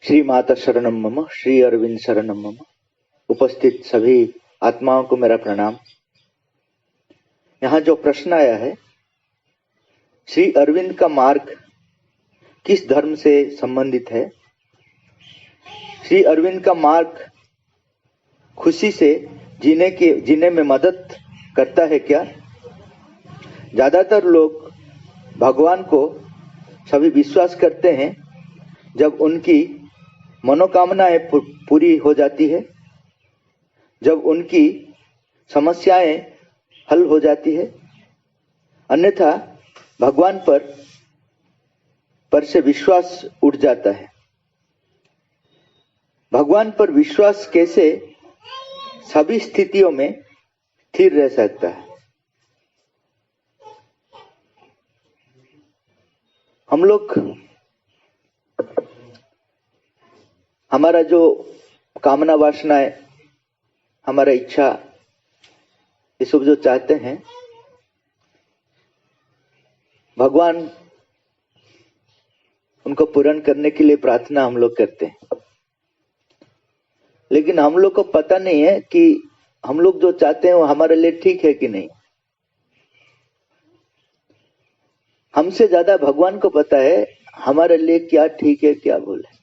श्री माता शरणम मम, श्री अरविंद शरणम मम। उपस्थित सभी आत्माओं को मेरा प्रणाम। यहाँ जो प्रश्न आया है, श्री अरविंद का मार्ग किस धर्म से संबंधित है? श्री अरविंद का मार्ग खुशी से जीने में मदद करता है क्या? ज्यादातर लोग भगवान को सभी विश्वास करते हैं जब उनकी मनोकामनाएं पूरी हो जाती है, जब उनकी समस्याएं हल हो जाती है, अन्यथा भगवान पर से विश्वास उठ जाता है। भगवान पर विश्वास कैसे सभी स्थितियों में स्थिर रह सकता है? हम लोग हमारा जो कामना वासनाएं, हमारा इच्छा, ये सब जो चाहते हैं, भगवान उनको पूर्ण करने के लिए प्रार्थना हम लोग करते हैं। लेकिन हम लोग को पता नहीं है कि हम लोग जो चाहते हैं वो हमारे लिए ठीक है कि नहीं। हमसे ज्यादा भगवान को पता है हमारे लिए क्या ठीक है, क्या भूल है।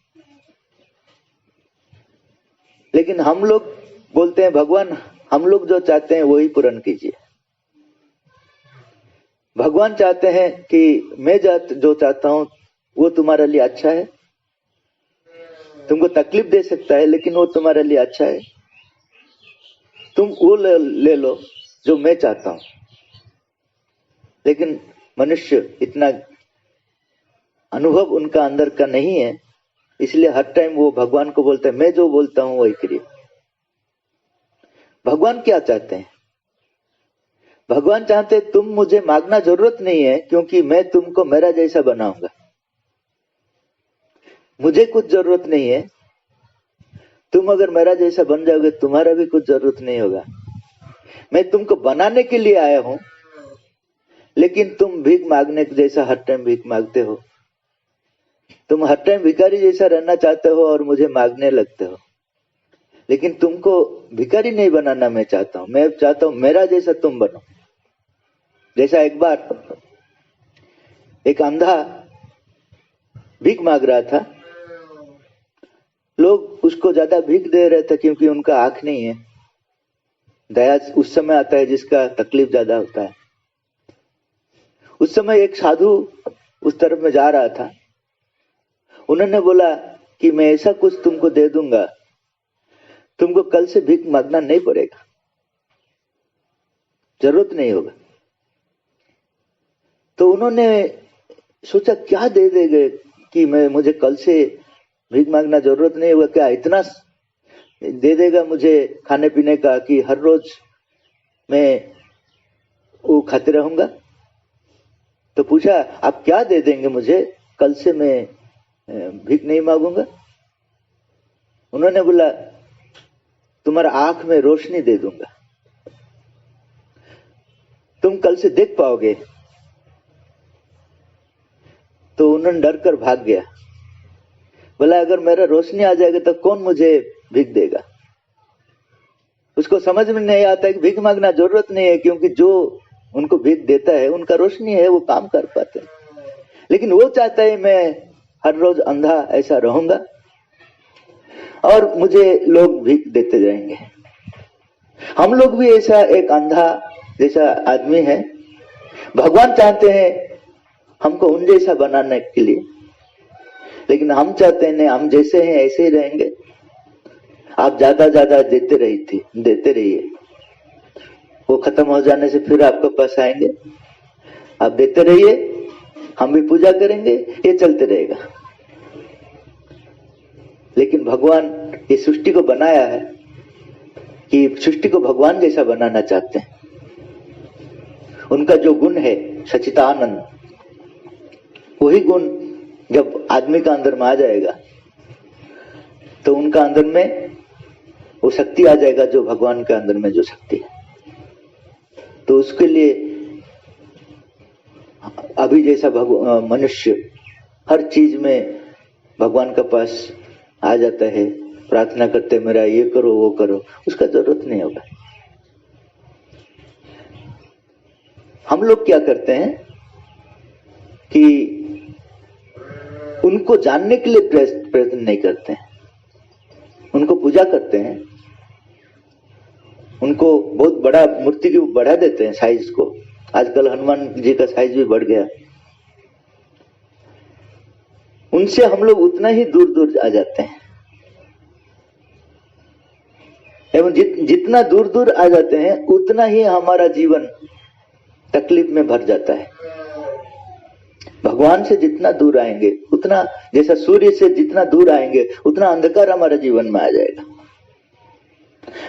लेकिन हम लोग बोलते हैं भगवान, हम लोग जो चाहते हैं वही पूर्ण कीजिए। भगवान चाहते हैं कि मैं जो चाहता हूं वो तुम्हारे लिए अच्छा है। तुमको तकलीफ दे सकता है लेकिन वो तुम्हारे लिए अच्छा है। तुम वो ले लो जो मैं चाहता हूं। लेकिन मनुष्य इतना अनुभव उनका अंदर का नहीं है, इसलिए हर टाइम वो भगवान को बोलते हैं मैं जो बोलता हूं वही करिए। भगवान क्या चाहते हैं? भगवान चाहते हैं तुम मुझे मांगना जरूरत नहीं है, क्योंकि मैं तुमको मेरा जैसा बनाऊंगा। मुझे कुछ जरूरत नहीं है। तुम अगर मेरा जैसा बन जाओगे, तुम्हारा भी कुछ जरूरत नहीं होगा। मैं तुमको बनाने के लिए आया हूं, लेकिन तुम भीख मांगने जैसा हर टाइम भीख मांगते हो। तुम हर टाइम भिखारी जैसा रहना चाहते हो और मुझे मांगने लगते हो। लेकिन तुमको भिखारी नहीं बनाना मैं चाहता हूं। मैं चाहता हूं मेरा जैसा तुम बनो। जैसा एक बार एक अंधा भीख मांग रहा था। लोग उसको ज्यादा भीख दे रहे थे क्योंकि उनका आंख नहीं है। दया उस समय आता है जिसका तकलीफ ज्यादा होता है। उस समय एक साधु उस तरफ में जा रहा था। उन्होंने बोला कि मैं ऐसा कुछ तुमको दे दूंगा, तुमको कल से भीख मांगना नहीं पड़ेगा, जरूरत नहीं होगा। तो उन्होंने सोचा क्या दे देंगे कि मुझे कल से भीख मांगना जरूरत नहीं होगा। क्या इतना दे देगा मुझे खाने पीने का कि हर रोज मैं वो खाते रहूंगा? तो पूछा आप क्या दे देंगे मुझे, कल से मैं भीख नहीं मांगूंगा। उन्होंने बोला तुम्हारा आंख में रोशनी दे दूंगा, तुम कल से देख पाओगे। तो उन्होंने डर कर भाग गया। बोला अगर मेरा रोशनी आ जाएगा तो कौन मुझे भीख देगा। उसको समझ में नहीं आता कि भीख मांगना जरूरत नहीं है, क्योंकि जो उनको भीख देता है उनका रोशनी है, वो काम कर पाते हैं। लेकिन वो चाहता है मैं हर रोज अंधा ऐसा रहूंगा और मुझे लोग भीख देते जाएंगे। हम लोग भी ऐसा एक अंधा जैसा आदमी है। भगवान चाहते हैं हमको उन जैसा बनाने के लिए, लेकिन हम चाहते हैं हम जैसे हैं ऐसे ही रहेंगे। आप ज्यादा देते रहिए। वो खत्म हो जाने से फिर आपके पास आएंगे। आप देते रहिए, हम भी पूजा करेंगे, ये चलते रहेगा। लेकिन भगवान ये सृष्टि को बनाया है कि सृष्टि को भगवान जैसा बनाना चाहते हैं। उनका जो गुण है सच्चिदानंद, वही गुण जब आदमी का अंदर में आ जाएगा तो उनका अंदर में वो शक्ति आ जाएगा जो भगवान के अंदर में जो शक्ति है। तो उसके लिए अभी जैसा मनुष्य हर चीज में भगवान के पास आ जाता है, प्रार्थना करते मेरा ये करो वो करो, उसका जरूरत नहीं होगा। हम लोग क्या करते हैं कि उनको जानने के लिए प्रयत्न नहीं करते हैं, उनको पूजा करते हैं, उनको बहुत बड़ा मूर्ति की बढ़ा देते हैं साइज को। आजकल हनुमान जी का साइज भी बढ़ गया। उनसे हम लोग उतना ही दूर दूर आ जाते हैं, एवं जितना दूर दूर आ जाते हैं उतना ही हमारा जीवन तकलीफ में भर जाता है। भगवान से जितना दूर आएंगे उतना, जैसा सूर्य से जितना दूर आएंगे उतना अंधकार हमारा जीवन में आ जाएगा।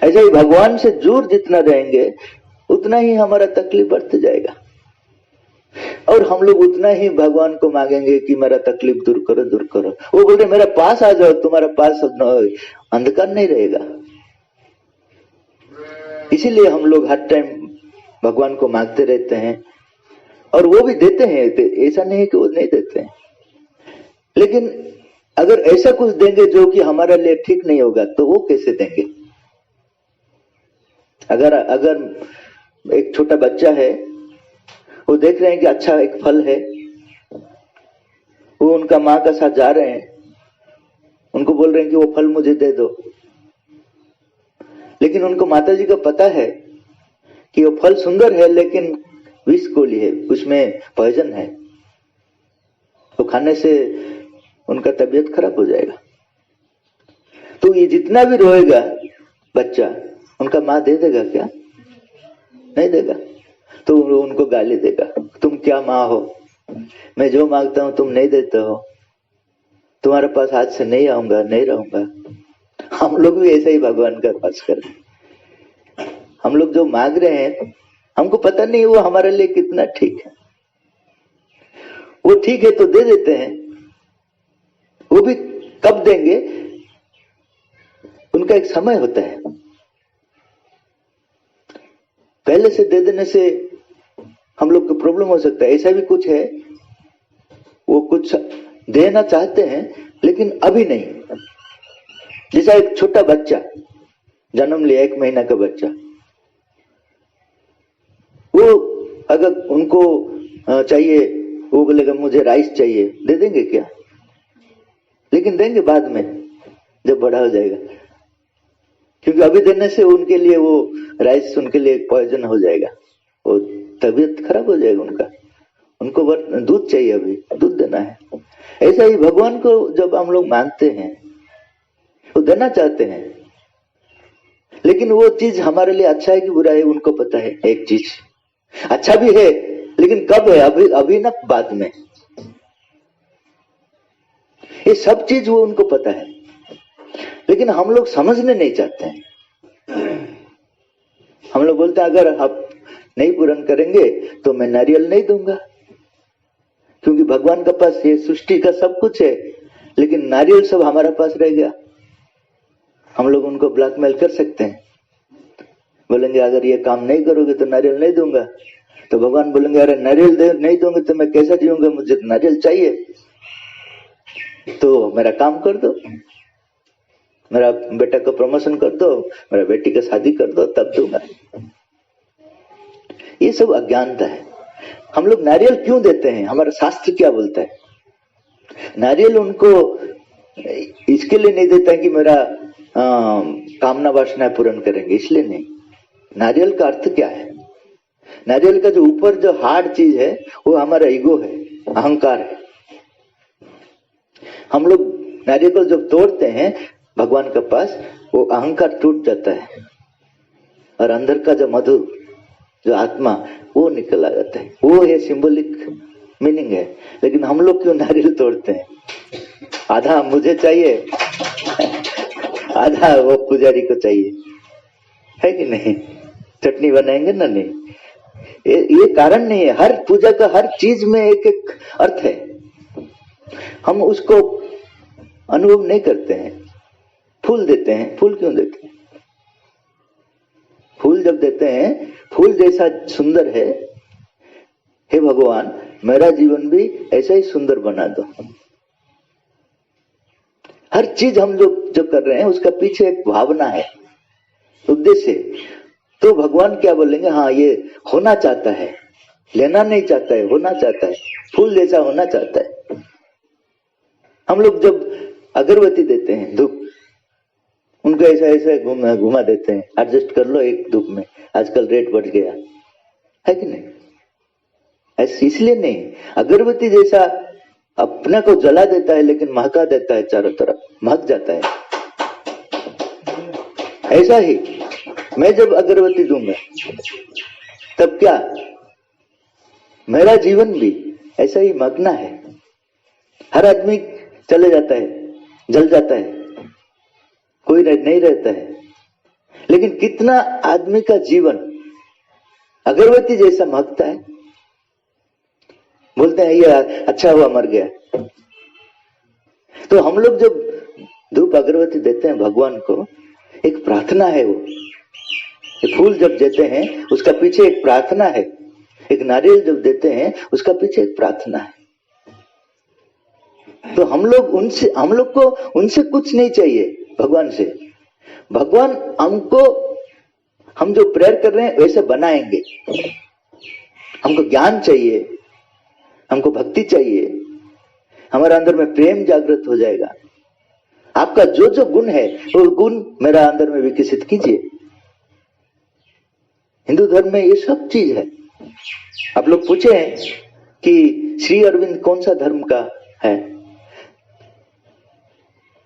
ऐसे ही भगवान से दूर जितना रहेंगे उतना ही हमारा तकलीफ बढ़ते जाएगा, और हम लोग उतना ही भगवान को मांगेंगे कि मेरा तकलीफ दूर करो दूर करो। वो बोल रहे मेरा पास आ जाओ, तुम्हारा पास अंधकार नहीं रहेगा। इसीलिए हम लोग हर टाइम भगवान को मांगते रहते हैं, और वो भी देते हैं, ऐसा नहीं है कि वो नहीं देते हैं। लेकिन अगर ऐसा कुछ देंगे जो कि हमारे लिए ठीक नहीं होगा तो वो कैसे देंगे? अगर एक छोटा बच्चा है, वो देख रहे हैं कि अच्छा एक फल है, वो उनका माँ का साथ जा रहे हैं, उनको बोल रहे हैं कि वो फल मुझे दे दो, लेकिन उनको माता जी को पता है कि वो फल सुंदर है लेकिन विष गोली है, उसमें पॉइजन है, तो खाने से उनका तबीयत खराब हो जाएगा। तो ये जितना भी रोएगा बच्चा, उनका माँ दे देगा क्या? नहीं देगा। तो उनको गाली देगा, तुम क्या माँ हो, मैं जो मांगता हूं तुम नहीं देते हो, तुम्हारे पास आज से नहीं आऊंगा, नहीं रहूंगा। हम लोग भी ऐसा ही भगवान का पास करें। हम लोग जो मांग रहे हैं हमको पता नहीं वो हमारे लिए कितना ठीक है। वो ठीक है तो दे देते हैं, वो भी कब देंगे उनका एक समय होता है। पहले से दे देने से हम लोग को प्रॉब्लम हो सकता है। ऐसा भी कुछ है, वो कुछ देना चाहते हैं लेकिन अभी नहीं। जैसा एक छोटा बच्चा जन्म लिया, 1 महीना का बच्चा, वो अगर उनको चाहिए, वो बोलेगा मुझे राइस चाहिए, दे देंगे क्या? लेकिन देंगे बाद में जब बड़ा हो जाएगा, क्योंकि अभी देने से उनके लिए वो राइस उनके लिए पॉइजन हो जाएगा, वो तबीयत खराब हो जाएगा उनका। उनको दूध चाहिए, अभी दूध देना है। ऐसा ही भगवान को जब हम लोग मांगते हैं, वो देना चाहते हैं, लेकिन वो चीज हमारे लिए अच्छा है कि बुरा है उनको पता है। एक चीज अच्छा भी है लेकिन कब है, अभी ना बाद में। ये सब चीज वो उनको पता है, लेकिन हम लोग समझने नहीं चाहते हैं। हम लोग बोलते हैं अगर आप नहीं पूर्ण करेंगे तो मैं नारियल नहीं दूंगा, क्योंकि भगवान के पास ये सृष्टि का सब कुछ है, लेकिन नारियल सब हमारे पास रह गया। हम लोग उनको ब्लैकमेल कर सकते हैं, बोलेंगे अगर ये काम नहीं करोगे तो नारियल नहीं दूंगा। तो भगवान बोलेंगे अरे नारियल नहीं दूंगे तो मैं कैसा जीऊंगा, मुझे तो नारियल चाहिए, तो मेरा काम कर दो, मेरा बेटा को प्रमोशन कर दो, मेरा बेटी का शादी कर दो, तब दूंगा। ये सब अज्ञानता है। हम लोग नारियल क्यों देते हैं? हमारा शास्त्र क्या बोलता है? नारियल उनको इसके लिए नहीं देता है कि मेरा कामना वासना पूर्ण करेंगे, इसलिए नहीं। नारियल का अर्थ क्या है? नारियल का जो ऊपर जो हार्ड चीज है वो हमारा ईगो है, अहंकार है। हम लोग नारियल को जब तोड़ते हैं भगवान के पास, वो अहंकार टूट जाता है, और अंदर का जो मधु, जो आत्मा, वो निकल आ जाता है। वो है सिंबॉलिक मीनिंग है। लेकिन हम लोग क्यों नारियल तोड़ते हैं? आधा मुझे चाहिए, आधा वो पुजारी को चाहिए, है कि नहीं? चटनी बनाएंगे ना, नहीं। ये कारण नहीं है। हर पूजा का हर चीज में एक एक अर्थ है, हम उसको अनुभव नहीं करते हैं। फूल देते हैं, फूल क्यों देते हैं? फूल जब देते हैं, फूल जैसा सुंदर है, हे भगवान मेरा जीवन भी ऐसा ही सुंदर बना दो। हर चीज हम लोग जो कर रहे हैं उसका पीछे एक भावना है, उद्देश्य है। तो भगवान क्या बोलेंगे, हाँ ये होना चाहता है, लेना नहीं चाहता है, होना चाहता है, फूल जैसा होना चाहता है। हम लोग जब अगरबत्ती देते हैं, धूप, उनको ऐसा ऐसा घुमा देते हैं, एडजस्ट कर लो एक धूप में, आजकल रेट बढ़ गया है कि नहीं? ऐसे इसलिए नहीं, अगरबत्ती जैसा अपने को जला देता है लेकिन महका देता है, चारों तरफ महक जाता है। ऐसा ही मैं जब अगरबत्ती दूंगा तब क्या मेरा जीवन भी ऐसा ही महकना है। हर आदमी चले जाता है, जल जाता है, कोई नहीं रहता है, लेकिन कितना आदमी का जीवन अगरबत्ती जैसा महकता है। बोलते हैं ये अच्छा हुआ मर गया। तो हम लोग जब धूप अगरबत्ती देते हैं भगवान को, एक प्रार्थना है। वो फूल जब देते हैं उसका पीछे एक प्रार्थना है, एक नारियल जब देते हैं उसका पीछे एक प्रार्थना है। तो हम लोग को उनसे कुछ नहीं चाहिए, भगवान से। भगवान हमको, हम जो प्रेयर कर रहे हैं वैसे बनाएंगे। हमको ज्ञान चाहिए, हमको भक्ति चाहिए, हमारे अंदर में प्रेम जागृत हो जाएगा। आपका जो जो गुण है वो गुण मेरा अंदर में विकसित कीजिए। हिंदू धर्म में ये सब चीज है। आप लोग पूछे हैं कि श्री अरविंद कौन सा धर्म का है?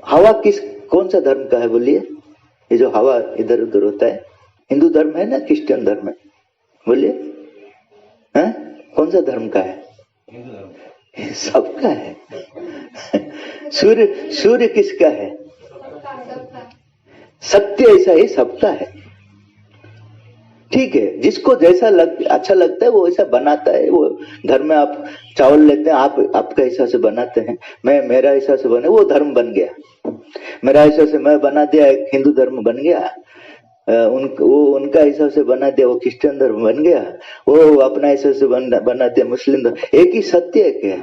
हवा कौन सा धर्म का है बोलिए? ये जो हवा इधर उधर होता है, हिंदू धर्म है ना क्रिश्चियन धर्म है? बोलिए, कौन सा धर्म का है? सबका है। सूर्य किसका है? सत्य ऐसा ही सबका है। ठीक है, जिसको जैसा अच्छा लगता है वो ऐसा बनाता है। वो घर में आप चावल लेते हैं, आप आपका हिसाब से बनाते हैं, मैं मेरा हिसाब से बने, वो धर्म बन गया। मेरा हिसाब से मैं बना दिया, एक हिंदू धर्म बन गया। वो उनका हिसाब से बना दिया, वो क्रिश्चियन धर्म बन गया। वो अपना हिसाब से बना दिया मुस्लिम धर्म। एक ही सत्य है क्या?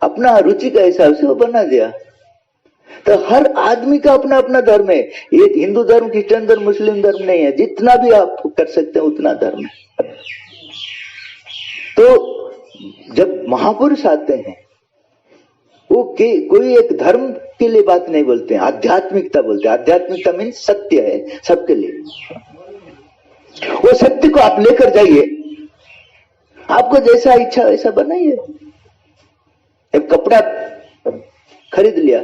अपना रुचि का हिसाब से वो बना दिया। तो हर आदमी का अपना अपना धर्म है। ये हिंदू धर्म, क्रिश्चियन धर्म, मुस्लिम धर्म नहीं है। जितना भी आप कर सकते हैं उतना धर्म है। तो जब महापुरुष आते हैं वो कोई एक धर्म के लिए बात नहीं बोलते हैं, आध्यात्मिकता बोलते हैं। आध्यात्मिकता मीन सत्य है सबके लिए। वो सत्य को आप लेकर जाइए, आपको जैसा इच्छा वैसा बनाइए। एक कपड़ा खरीद लिया,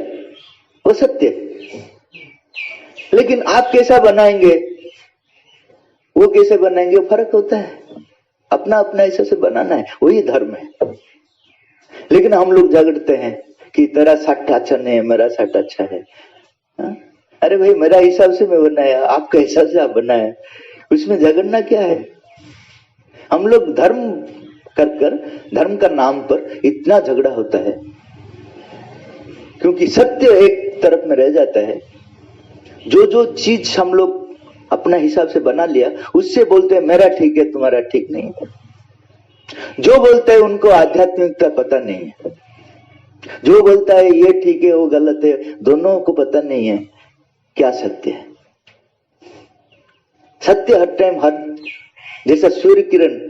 वो सत्य, लेकिन आप कैसा बनाएंगे, वो कैसे बनाएंगे, वो फर्क होता है। अपना अपना ऐसे से बनाना है, वही धर्म है। लेकिन हम लोग झगड़ते हैं कि तेरा साठ अच्छा नहीं है, मेरा साठ अच्छा है। अरे भाई, मेरा हिसाब से मैं बनाया, आपका हिसाब से आप बनाया, उसमें झगड़ना क्या है? हम लोग धर्म कर धर्म का नाम पर इतना झगड़ा होता है, क्योंकि सत्य एक तरफ में रह जाता है। जो चीज हम लोग अपना हिसाब से बना लिया, उससे बोलते हैं मेरा ठीक है, तुम्हारा ठीक नहीं है। जो बोलता है उनको आध्यात्मिकता पता नहीं है। जो बोलता है ये ठीक है वो गलत है, दोनों को पता नहीं है क्या सत्य है। सत्य हर टाइम, हर जैसा सूर्य किरण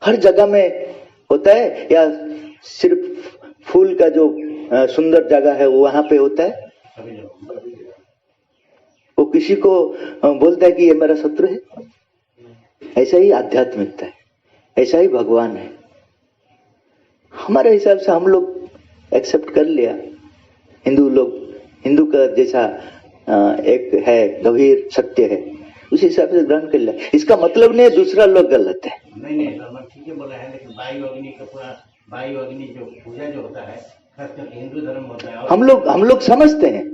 हर जगह में होता है, या सिर्फ फूल का जो सुंदर जगह है वो वहां पे होता है? वो किसी को बोलता है कि ये मेरा शत्रु है? ऐसा ही आध्यात्मिकता है, ऐसा ही भगवान है। हमारे हिसाब से हम लोग एक्सेप्ट कर लिया। हिंदू का जैसा एक है गंभीर सत्य है, उस हिसाब से ग्रहण कर लिया। इसका मतलब नहीं दूसरा लोग गलत है। नहीं ठीक है बोला है, लेकिन वायु अग्नि जो पूजा जो होता है हिंदू धर्म होता है। हम लोग समझते हैं,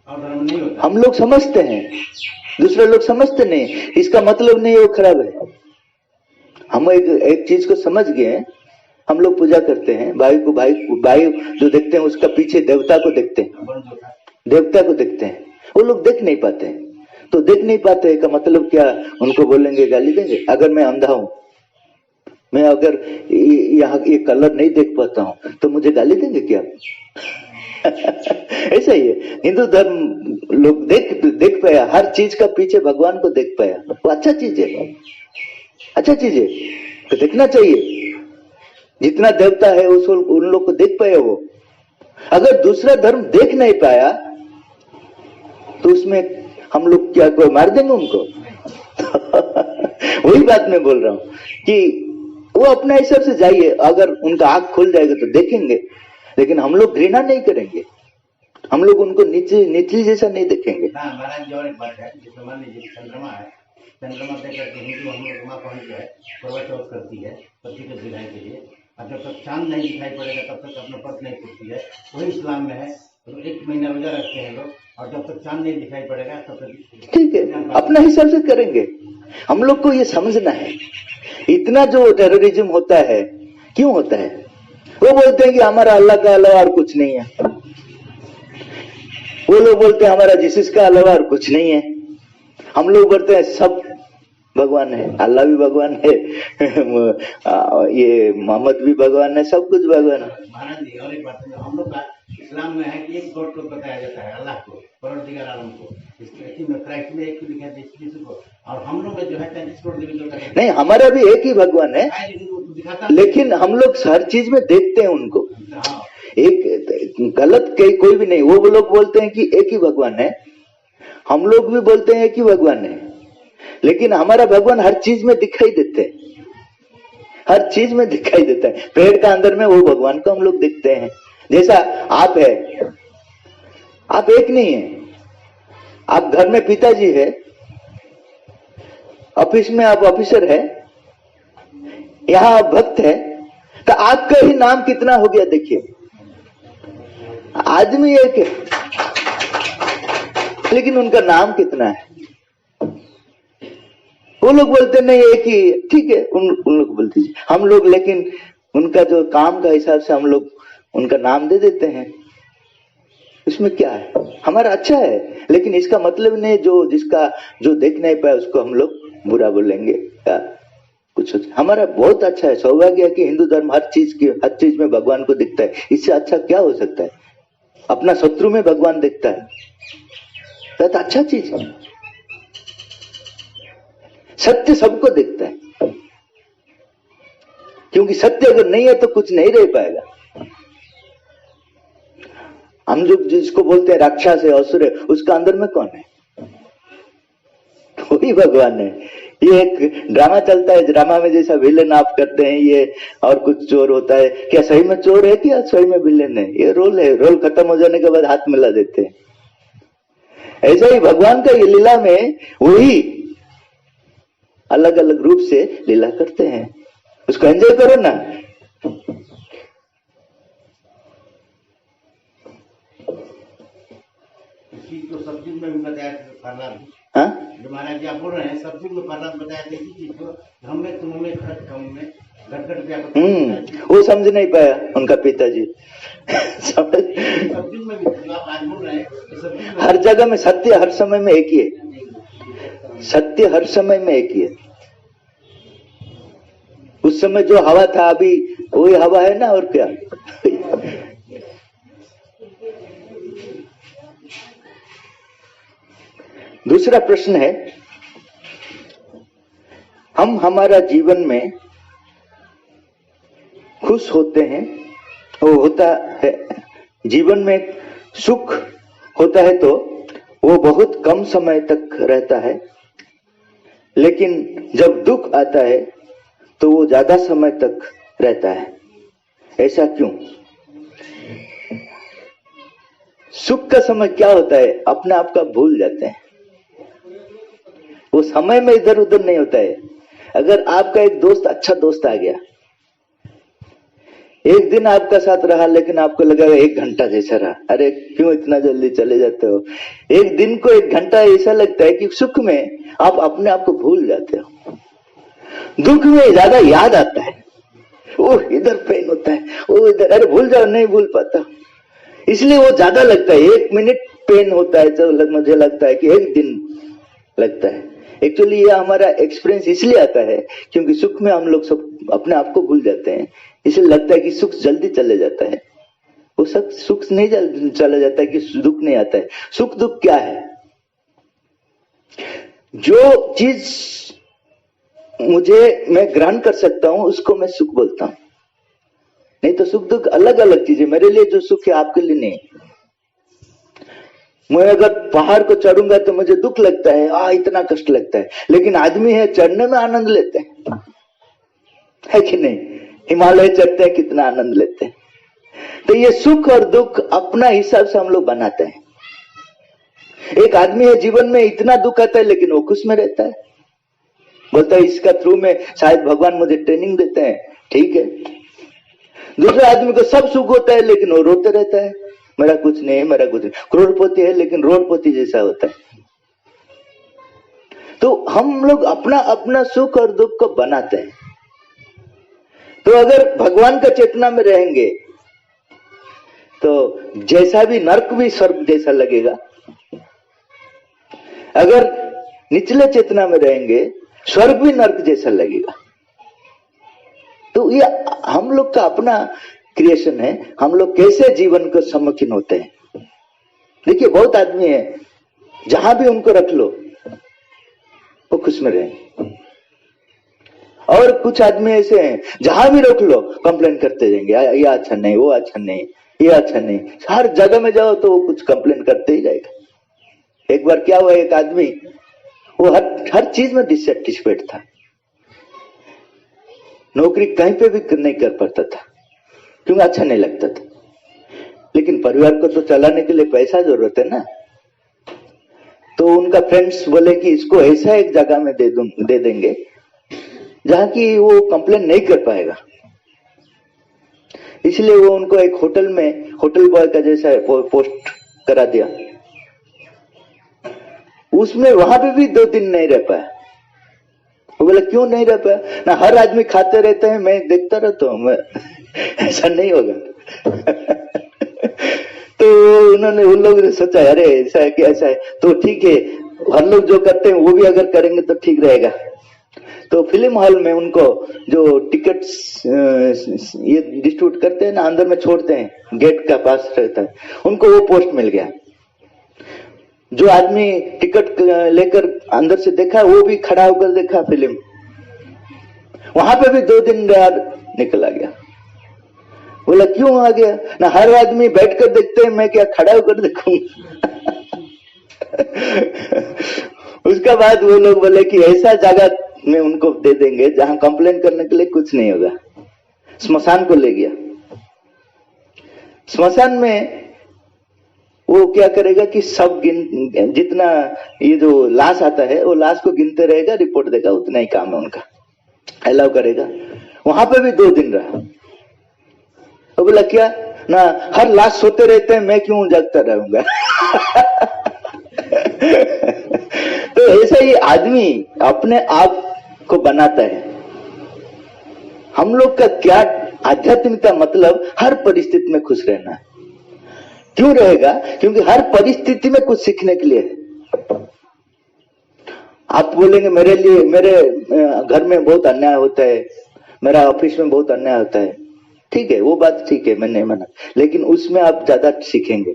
और धर्म नहीं होता। हम लोग समझते हैं, दूसरे लोग समझते नहीं। इसका मतलब नहीं वो खराब है। हम एक चीज को समझ गए। हम लोग पूजा करते हैं, वायु जो देखते हैं उसका पीछे देवता को देखते हैं, देवता को देखते हैं। वो लोग देख नहीं पाते हैं। तो देख नहीं पाते का मतलब क्या? उनको बोलेंगे, गाली देंगे? अगर मैं अंधा हूं, मैं अगर यहाँ ये कलर नहीं देख पाता हूं तो मुझे गाली देंगे क्या? ऐसा ही है। हिंदू धर्म लोग देख पाया, हर चीज का पीछे भगवान को देख पाया, वो अच्छा चीज है, अच्छा चीज है, तो देखना चाहिए। जितना देवता है उस उन लोग को देख पाया वो। अगर दूसरा धर्म देख नहीं पाया तो उसमें हम लोग क्या कोई मार देंगे उनको? वही बात मैं बोल रहा हूं कि वो अपने हिसाब से जाइए, अगर उनका आंख खुल जाएगा तो देखेंगे, लेकिन हम लोग घृणा नहीं करेंगे, हम लोग उनको नीचे जैसा नहीं देखेंगे। महाराज जी और एक बात है, जैसे मान लीजिए चंद्रमा है, चंद्रमा देख करके हिंदू हम लोग माँ पहुंच जाए, करवा चौथ करती है पति के दिलाई के लिए, और जब तक चांद नहीं दिखाई पड़ेगा तब तक अपना पत नहीं पूछती है। वही इस्लाम में है, तो 1 महीना रोजा रखते हैं लोग, और जब तक चांद नहीं दिखाई पड़ेगा तब तक ठीक है, अपना हिसाब से करेंगे। हम लोग को ये समझना है, इतना जो टेररिज्म होता है क्यों होता है? वो बोलते हैं कि हमारा अल्लाह का अलावा और कुछ नहीं है, वो लोग बोलते हैं हमारा जीसस का अलावा और कुछ नहीं है, हम लोग बोलते हैं सब भगवान है, अल्लाह भी भगवान है, ये मोहम्मद भी भगवान है, सब कुछ भगवान है। महाराज जी और एक बात है, हम लोग का इस्लाम में है कि एक गॉड को बताया जाता है, अल्लाह को, परवरदिगार आलम को, इसमें क्राइस्ट में एक को लिखा है यीशु को, और हम लोग में जो है 33 करोड़ देवी देवता है। नहीं, हमारा भी एक ही भगवान है, लेकिन हम लोग हर चीज में देखते हैं उनको, एक गलत कोई भी नहीं। वो लोग बोलते हैं कि एक ही भगवान है, हम लोग भी बोलते हैं एक ही भगवान है, लेकिन हमारा भगवान हर चीज में दिखाई देते हैं, हर चीज में दिखाई देता है। पेड़ का अंदर में वो भगवान को हम लोग देखते हैं। जैसा आप है, आप एक नहीं है, आप घर में पिताजी है, ऑफिस में आप ऑफिसर है, यहां आप भक्त है, तो आपका ही नाम कितना हो गया देखिए। आदमी एक है लेकिन उनका नाम कितना है? वो लोग बोलते नहीं एक ही, ठीक है, उन लोग बोलते दीजिए, हम लोग लेकिन उनका जो काम का हिसाब से हम लोग उनका नाम दे देते हैं। इसमें क्या है? हमारा अच्छा है, लेकिन इसका मतलब नहीं जो देख नहीं पाया उसको हम लोग बुरा बोलेंगे या कुछ। हमारा बहुत अच्छा है, सौभाग्य है कि हिंदू धर्म हर चीज में भगवान को दिखता है। इससे अच्छा क्या हो सकता है? अपना शत्रु में भगवान दिखता है, तो अच्छा चीज है। सत्य सबको दिखता है, क्योंकि सत्य अगर नहीं है तो कुछ नहीं रह पाएगा। हम जो जिसको बोलते हैं राक्षस है, असुर है, उसका अंदर में कौन है? वही भगवान है। ये एक ड्रामा चलता है, ड्रामा में जैसा विलेन आप करते हैं ये, और कुछ चोर होता है, क्या सही में चोर है क्या सही में विलेन है? ये रोल है, रोल खत्म हो जाने के बाद हाथ मिला देते हैं। ऐसा ही भगवान का ये लीला में वही अलग अलग रूप से लीला करते हैं, उसको एंजॉय करो ना। तो सब चीज में भी बताया प्रहलाद, हाँ, जो महाराज जी आप बोल रहे हैं, सब चीज में प्रहलाद बताया था इसी चीज को, हमें तुम में खड़क कम में गटगट व्यापक। वो समझ नहीं पाया उनका पिताजी। सब चीज में भी आप आज बोल रहे हैं, हर जगह में सत्य हर समय में एक ही है, सत्य हर समय में एक ही है। उस समय जो हवा था अभी वही हवा है ना, और क्या। दूसरा प्रश्न है, हम हमारा जीवन में खुश होते हैं, वो होता है, जीवन में सुख होता है तो वो बहुत कम समय तक रहता है, लेकिन जब दुख आता है तो वो ज्यादा समय तक रहता है। ऐसा क्यों? सुख का समय क्या होता है, अपने आप का भूल जाते हैं, वो समय में इधर उधर नहीं होता है। अगर आपका एक दोस्त, अच्छा दोस्त आ गया, एक दिन आपका साथ रहा, लेकिन आपको लगा 1 घंटा जैसा रहा, अरे क्यों इतना जल्दी चले जाते हो? एक दिन को 1 घंटा ऐसा लगता है कि सुख में आप अपने आप को भूल जाते हो, दुख में ज्यादा याद आता है, वो इधर पेन होता है, वो इधर, अरे भूल जाओ, नहीं भूल पाता, इसलिए वो ज्यादा लगता है। 1 मिनट पेन होता है तो मुझे लगता है कि 1 दिन लगता है। एक्चुअली ये हमारा एक्सपीरियंस इसलिए आता है क्योंकि सुख में हम लोग सब अपने आप को भूल जाते हैं, इसलिए लगता है कि सुख जल्दी चले जाता है, वो वो सब सुख नहीं चला जाता है कि दुख नहीं आता है। सुख दुख क्या है? जो चीज मैं ग्रहण कर सकता हूं उसको मैं सुख बोलता हूं। नहीं तो सुख दुख अलग अलग चीजें। मेरे लिए जो सुख है आपके लिए नहीं। मैं अगर पहाड़ को चढ़ूंगा तो मुझे दुख लगता है, इतना कष्ट लगता है, लेकिन आदमी है चढ़ने में आनंद लेते हैं, है कि नहीं? हिमालय चढ़ते हैं, कितना आनंद लेते हैं। तो ये सुख और दुख अपना हिसाब से हम लोग बनाते हैं। एक आदमी है जीवन में इतना दुख आता है लेकिन वो खुश में रहता है, बोलता है इसका थ्रू में शायद भगवान मुझे ट्रेनिंग देते हैं, ठीक है। दूसरे आदमी को सब सुख होता है लेकिन वो रोते रहता है, मेरा कुछ नहीं है, मेरा कुछ नहीं। करोड़पति है लेकिन रोडपति जैसा होता है। तो हम लोग अपना अपना सुख और दुख को बनाते हैं। तो अगर भगवान का चेतना में रहेंगे तो जैसा भी नर्क भी स्वर्ग जैसा लगेगा। अगर निचले चेतना में रहेंगे स्वर्ग भी नर्क जैसा लगेगा। तो ये हम लोग का अपना क्रिएशन है, हम लोग कैसे जीवन को सम्मुखीन होते हैं। देखिए बहुत आदमी है जहां भी उनको रख लो वो खुश में रहेंगे, और कुछ आदमी ऐसे हैं जहां भी रोक लो कंप्लेन करते जाएंगे, ये अच्छा नहीं, वो अच्छा नहीं, ये अच्छा नहीं। हर जगह में जाओ तो वो कुछ कंप्लेन करते ही जाएगा। एक बार क्या हुआ, एक आदमी वो हर चीज में डिससेटिस्फाइड था, नौकरी कहीं पे भी नहीं कर पाता था क्योंकि अच्छा नहीं लगता था। लेकिन परिवार को तो चलाने के लिए पैसा जरूरत है ना। तो उनका फ्रेंड्स बोले कि इसको ऐसा एक जगह में दे देंगे जहां की वो कंप्लेन नहीं कर पाएगा। इसलिए वो उनको एक होटल में होटल बॉय का जैसा पोस्ट करा दिया। उसमें वहां पे भी 2 दिन नहीं रह पाया। वो बोला क्यों नहीं रह पाया? ना हर आदमी खाते रहते हैं, मैं देखता रहता हूं, मैं ऐसा नहीं होगा। तो उन्होंने उन लोगों ने सोचा अरे ऐसा है कि ऐसा है तो ठीक है, हर लोग जो करते हैं वो भी अगर करेंगे तो ठीक रहेगा। तो फिल्म हॉल में उनको जो टिकट्स ये डिस्ट्रीब्यूट करते हैं ना, अंदर में छोड़ते हैं, गेट का पास रहता है, उनको वो पोस्ट मिल गया। जो आदमी टिकट लेकर अंदर से देखा वो भी खड़ा होकर देखा फिल्म, वहां पे भी 2 दिन बाद निकल आ गया। बोला क्यों आ गया? ना हर आदमी बैठकर देखते हैं, मैं क्या खड़ा होकर देखूंगा? उसका बाद वो लोग बोले कि ऐसा जगह में उनको दे देंगे जहां कंप्लेन करने के लिए कुछ नहीं होगा। स्मशान को ले गया। स्मशान में वो क्या करेगा कि सब जितना ये जो लाश आता है वो लाश को गिनते रहेगा, रिपोर्ट देगा, उतना ही काम है उनका, अलाउ करेगा। वहां पे भी 2 दिन रहा। तो बोला क्या ना हर लाश सोते रहते हैं, मैं क्यों जागता रहूंगा? तो ऐसा ही आदमी अपने आप को बनाता है। हम लोग का क्या आध्यात्मिकता मतलब हर परिस्थिति में खुश रहना है। क्यों रहेगा? क्योंकि हर परिस्थिति में कुछ सीखने के लिए है। आप बोलेंगे मेरे घर में बहुत अन्याय होता है, मेरा ऑफिस में बहुत अन्याय होता है, ठीक है, वो बात ठीक है, मैं नहीं मना, लेकिन उसमें आप ज्यादा सीखेंगे।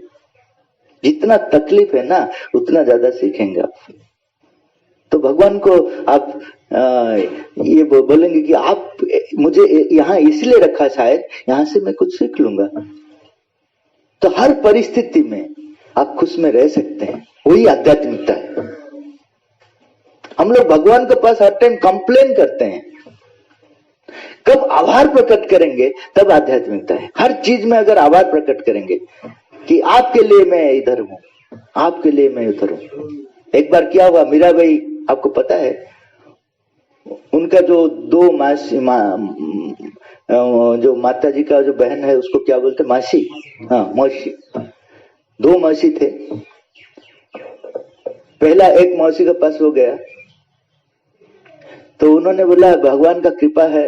जितना तकलीफ है ना उतना ज्यादा सीखेंगे आप। तो भगवान को आप ये बोलेंगे कि आप मुझे यहाँ इसलिए रखा, शायद यहाँ से मैं कुछ सीख लूंगा। तो हर परिस्थिति में आप खुश में रह सकते हैं, वही आध्यात्मिकता है। हम लोग भगवान के पास हर टाइम कंप्लेन करते हैं, कब आभार प्रकट करेंगे तब आध्यात्मिकता है। हर चीज में अगर आभार प्रकट करेंगे कि आपके लिए मैं इधर हूं, आपके लिए मैं उधर हूं। एक बार क्या हुआ, मीराबाई आपको पता है, उनका जो 2 जो माता जी का जो बहन है उसको क्या बोलते, मासी, हाँ मौसी, 2 मौसी थे। पहला एक मौसी के पास हो गया तो उन्होंने बोला भगवान का कृपा है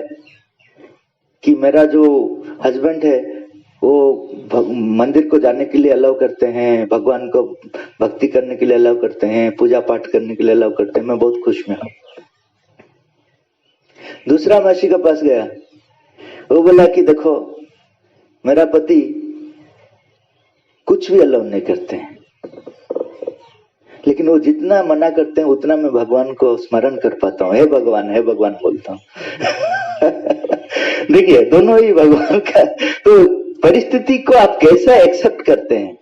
कि मेरा जो हस्बैंड है वो मंदिर को जाने के लिए अलाउ करते हैं, भगवान को भक्ति करने के लिए अलाउ करते हैं, पूजा पाठ करने के लिए अलाउ करते हैं, मैं बहुत खुश में हूं। दूसरा मौसी के पास गया, वो बोला कि देखो मेरा पति कुछ भी अलाउ नहीं करते हैं, लेकिन वो जितना मना करते हैं उतना मैं भगवान को स्मरण कर पाता हूँ, हे भगवान बोलता हूँ। देखिए दोनों ही भगवान का। तो परिस्थिति को आप कैसा एक्सेप्ट करते हैं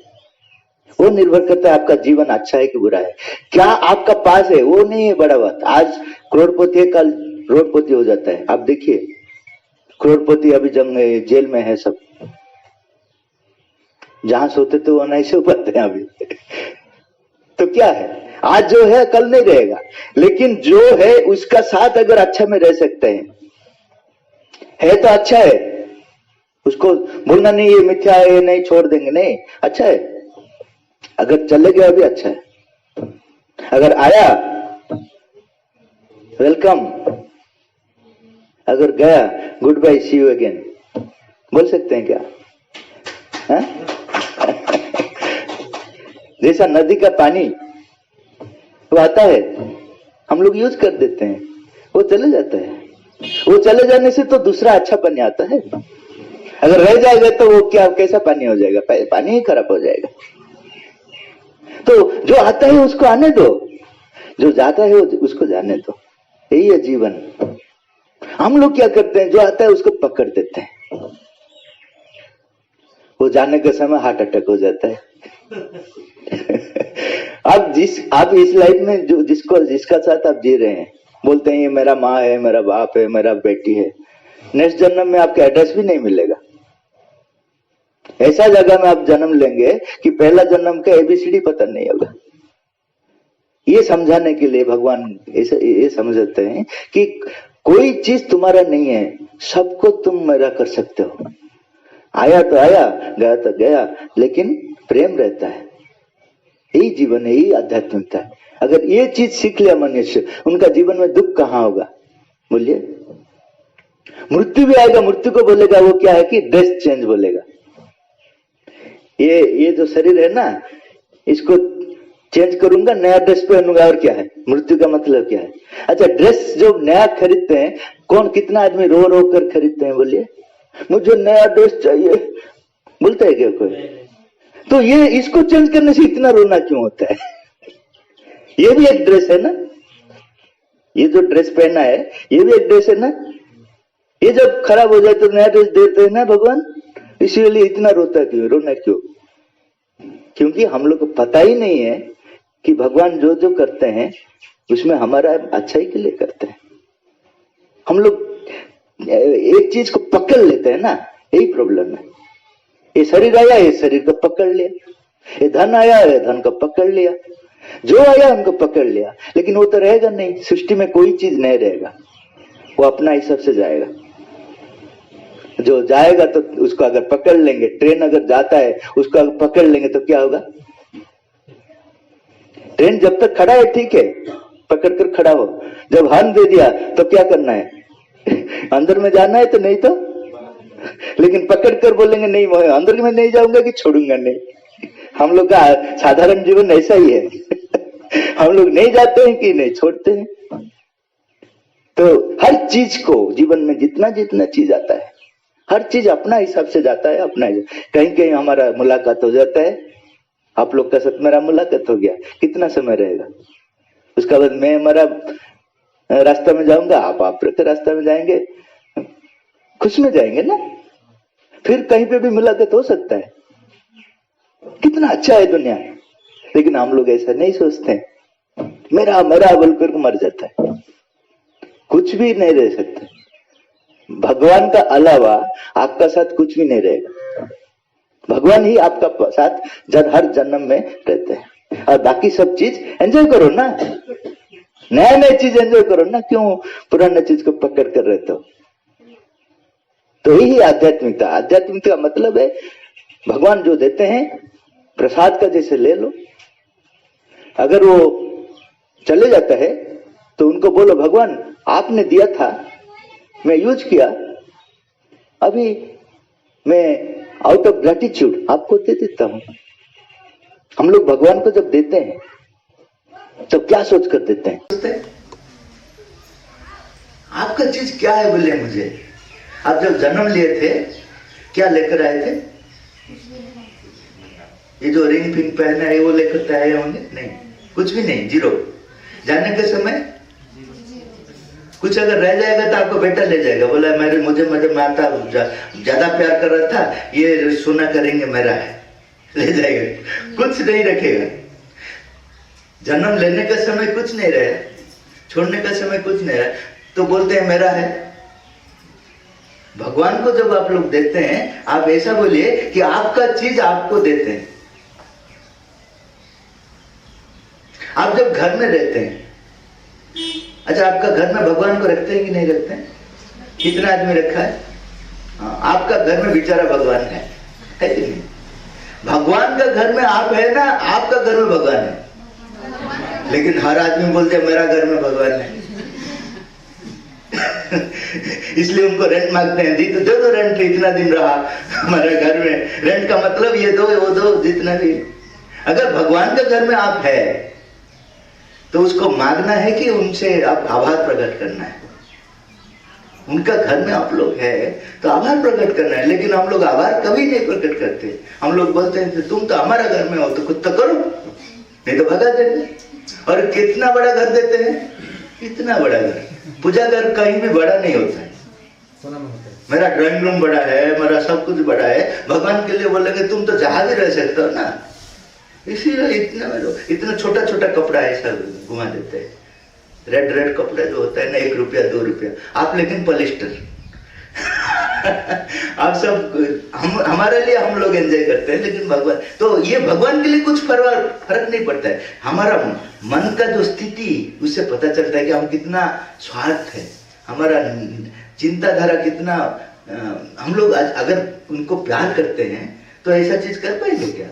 वो निर्भर करता है आपका जीवन अच्छा है कि बुरा है। क्या आपका पास है वो नहीं है बड़ा बात। आज करोड़पति है, कल रोडपति हो जाता है। आप देखिए करोड़पति अभी जेल में है, सब जहां सोते थे वो नहीं सो पाते हैं अभी। तो क्या है, आज जो है कल नहीं रहेगा, लेकिन जो है उसका साथ अगर अच्छा में रह सकते हैं तो अच्छा है। उसको बोलना नहीं ये मिथ्या है, ये नहीं छोड़ देंगे, नहीं, अच्छा है। अगर चले गया भी अच्छा है, अगर आया वेलकम, अगर गया goodbye, see you again बोल सकते हैं क्या? जैसा नदी का पानी वो आता है, हम लोग यूज कर देते हैं, वो चले जाता है। वो चले जाने से तो दूसरा अच्छा पानी आता है। अगर रह जाएगा तो वो क्या, कैसा पानी हो जाएगा? पानी ही खराब हो जाएगा। तो जो आता है उसको आने दो, जो जाता है उसको जाने दो। यही है जीवन। हम लोग क्या करते हैं, जो आता है उसको पकड़ देते हैं, वो जाने के समय हार्ट अटैक हो जाता है। आप इस लाइफ में जो जिसका साथ आप जी रहे हैं, बोलते हैं ये मेरा माँ है, मेरा बाप है, मेरा बेटी है, नेक्स्ट जन्म में आपका एड्रेस भी नहीं मिलेगा। ऐसा जगह में आप जन्म लेंगे कि पहला जन्म का एबीसीडी पता नहीं होगा। ये समझाने के लिए भगवान ये समझते हैं कि कोई चीज तुम्हारा नहीं है, सबको तुम मेरा कर सकते हो। आया तो आया, गया तो गया, लेकिन प्रेम रहता है। यही जीवन है, यही आध्यात्मिकता है। अगर ये चीज सीख लिया मनुष्य, उनका जीवन में दुख कहां होगा? बोलिए, मृत्यु भी आएगा, मृत्यु को बोलेगा वो क्या है कि ड्रेस चेंज बोलेगा। ये जो शरीर है ना, इसको चेंज करूंगा, नया ड्रेस पहनूंगा, और क्या है? मृत्यु का मतलब क्या है? अच्छा, ड्रेस जो नया खरीदते हैं, कौन कितना आदमी रो रो कर खरीदते हैं? बोलिए, मुझे नया ड्रेस चाहिए, बोलते है क्या कोई? तो ये इसको चेंज करने से इतना रोना क्यों होता है? ये भी एक ड्रेस है ना, ये जो ड्रेस पहना है ये भी एक ड्रेस है ना। ये जब खराब हो जाए तो नया ड्रेस देते हैं ना भगवान, इसीलिए इतना रोता क्यों, रोना क्यों? क्योंकि हम लोग को पता ही नहीं है कि भगवान जो जो करते हैं उसमें हमारा अच्छाई के लिए करते हैं। हम लोग एक चीज को पकड़ लेते हैं ना, यही प्रॉब्लम है। ये शरीर आया, ये शरीर को पकड़ लिया, ये धन आया, ये धन को पकड़ लिया, जो आया उनको पकड़ लिया, लेकिन वो तो रहेगा नहीं। सृष्टि में कोई चीज नहीं रहेगा, वो अपना हिसाब से जाएगा। जो जाएगा तो उसको अगर पकड़ लेंगे, ट्रेन अगर जाता है उसको अगर पकड़ लेंगे तो क्या होगा? ट्रेन जब तक खड़ा है ठीक है, पकड़ कर खड़ा हो। जब हॉर्न दे दिया तो क्या करना है? अंदर में जाना है तो नहीं तो, लेकिन पकड़ कर बोलेंगे नहीं, अंदर में नहीं जाऊंगा कि छोड़ूंगा नहीं। हम लोग का साधारण जीवन ऐसा ही है। हम लोग नहीं जाते हैं कि नहीं छोड़ते हैं। तो हर चीज को जीवन में जितना जितना चीज आता है, हर चीज अपना हिसाब से जाता है, अपना कहीं कहीं हमारा मुलाकात हो जाता है। आप लोग का साथ मेरा मुलाकात हो गया, कितना समय रहेगा? उसके बाद मैं हमारा रास्ता में जाऊंगा, आप के रास्ता में जाएंगे, खुश में जाएंगे ना। फिर कहीं पे भी मुलाकात हो सकता है। कितना अच्छा है दुनिया, लेकिन हम लोग ऐसा नहीं सोचते। मेरा मेरा बोलकर मर जाता है, कुछ भी नहीं रह सकता। भगवान का अलावा आपका साथ कुछ भी नहीं रहेगा। भगवान ही आपका साथ हर जन्म में रहते हैं। और बाकी सब चीज एंजॉय करो ना, नया नया चीज एंजॉय करो ना, क्यों पुराना चीज को पकड़ कर रहते हो? तो यही आध्यात्मिकता। आध्यात्मिकता का मतलब है भगवान जो देते हैं प्रसाद का जैसे ले लो। अगर वो चले जाता है तो उनको बोलो भगवान आपने दिया था, मैं यूज किया, अभी मैं आउट ऑफ ग्रेटिट्यूड आपको दे देता हूं। हम लोग भगवान को जब देते हैं तो क्या सोच कर देते हैं? आपका चीज क्या है बोले मुझे? आप जब जन्म लिए थे क्या लेकर आए थे? ये जो रिंग फिंग पहना है वो लेकर तैयार होंगे? नहीं, कुछ भी नहीं, जीरो। जाने के समय कुछ अगर रह जाएगा तो आपको बेटा ले जाएगा, बोला मुझे माता ज्यादा प्यार कर रहा था, ये सोना का रिंग मेरा है, ले जाएगा, कुछ नहीं रखेगा। जन्म लेने का समय कुछ नहीं रहे, छोड़ने का समय कुछ नहीं रहे, तो बोलते हैं मेरा है। भगवान को जब आप लोग देते हैं, आप ऐसा बोलिए कि आपका चीज आपको देते हैं। आप जब घर में रहते हैं, अच्छा आपका घर में भगवान को रखते हैं कि नहीं रखते हैं? कितना आदमी रखा है? हाँ, आपका घर में बेचारा भगवान है कि नहीं? भगवान का घर में आप है ना, आपका घर में भगवान है। लेकिन हर आदमी बोलते हैं मेरा घर में भगवान है। इसलिए उनको रेंट मांगते हैं, दी तो दो रेंट, इतना दिन रहा हमारे घर में, रेंट का मतलब ये दो वो दो, जितना भी। अगर भगवान के घर में आप है तो उसको मांगना है कि उनसे आप आभार प्रकट करना है। उनका घर में आप लोग है तो आभार प्रकट करना है, लेकिन हम लोग आभार कभी नहीं प्रकट करते। हम लोग बोलते हैं तुम तो हमारा घर में हो तो कुछ तो करो, नहीं तो भगा देते। और कितना बड़ा घर देते हैं, इतना बड़ा घर। पूजा घर कहीं भी बड़ा नहीं होता है। मेरा ड्राइंग रूम बड़ा है, मेरा सब कुछ बड़ा है, भगवान के लिए बोलेंगे तुम तो जहां भी रह सकते हो ना, इसीलिए इतना छोटा छोटा कपड़ा ऐसा घुमा देते हैं। रेड कपड़ा जो होता है ना, 1 रुपया 2 रुपया, आप लेकिन पॉलिस्टर। आप सब हमारे लिए हम लोग एंजॉय करते हैं, लेकिन भगवान तो ये भगवान के लिए कुछ फर्क नहीं पड़ता है। हमारा मन का जो स्थिति, उससे पता चलता है कि हम कितना स्वार्थ है, हमारा चिंताधारा कितना। हम लोग अगर उनको प्यार करते हैं तो ऐसा चीज कर पाएंगे क्या?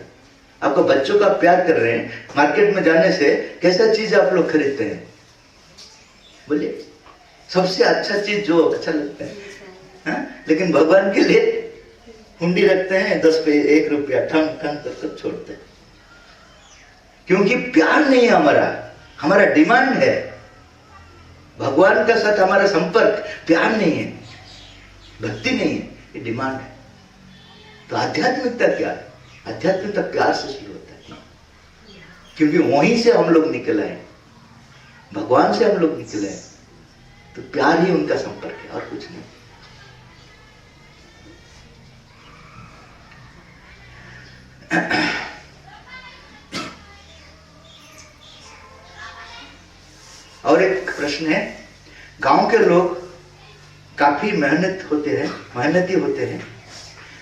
आपको बच्चों का प्यार कर रहे हैं, मार्केट में जाने से कैसा चीज आप लोग खरीदते हैं? बोलिए, सबसे अच्छा चीज जो अच्छा लगता है, हाँ? लेकिन भगवान के लिए हुंडी रखते हैं, 10 पे 1 रुपया ठंग ठंग कर छोड़ते हैं, क्योंकि प्यार नहीं है हमारा डिमांड है। भगवान का साथ हमारा संपर्क प्यार नहीं है, भक्ति नहीं है, ये डिमांड है। तो आध्यात्मिकता क्या है? आध्यात्मिकता प्यार से शुरू होता है, क्योंकि वहीं से हम लोग निकले हैं, भगवान से हम लोग निकले हैं, तो प्यार ही उनका संपर्क है और कुछ नहीं। और एक प्रश्न है, गांव के लोग काफी मेहनती होते हैं,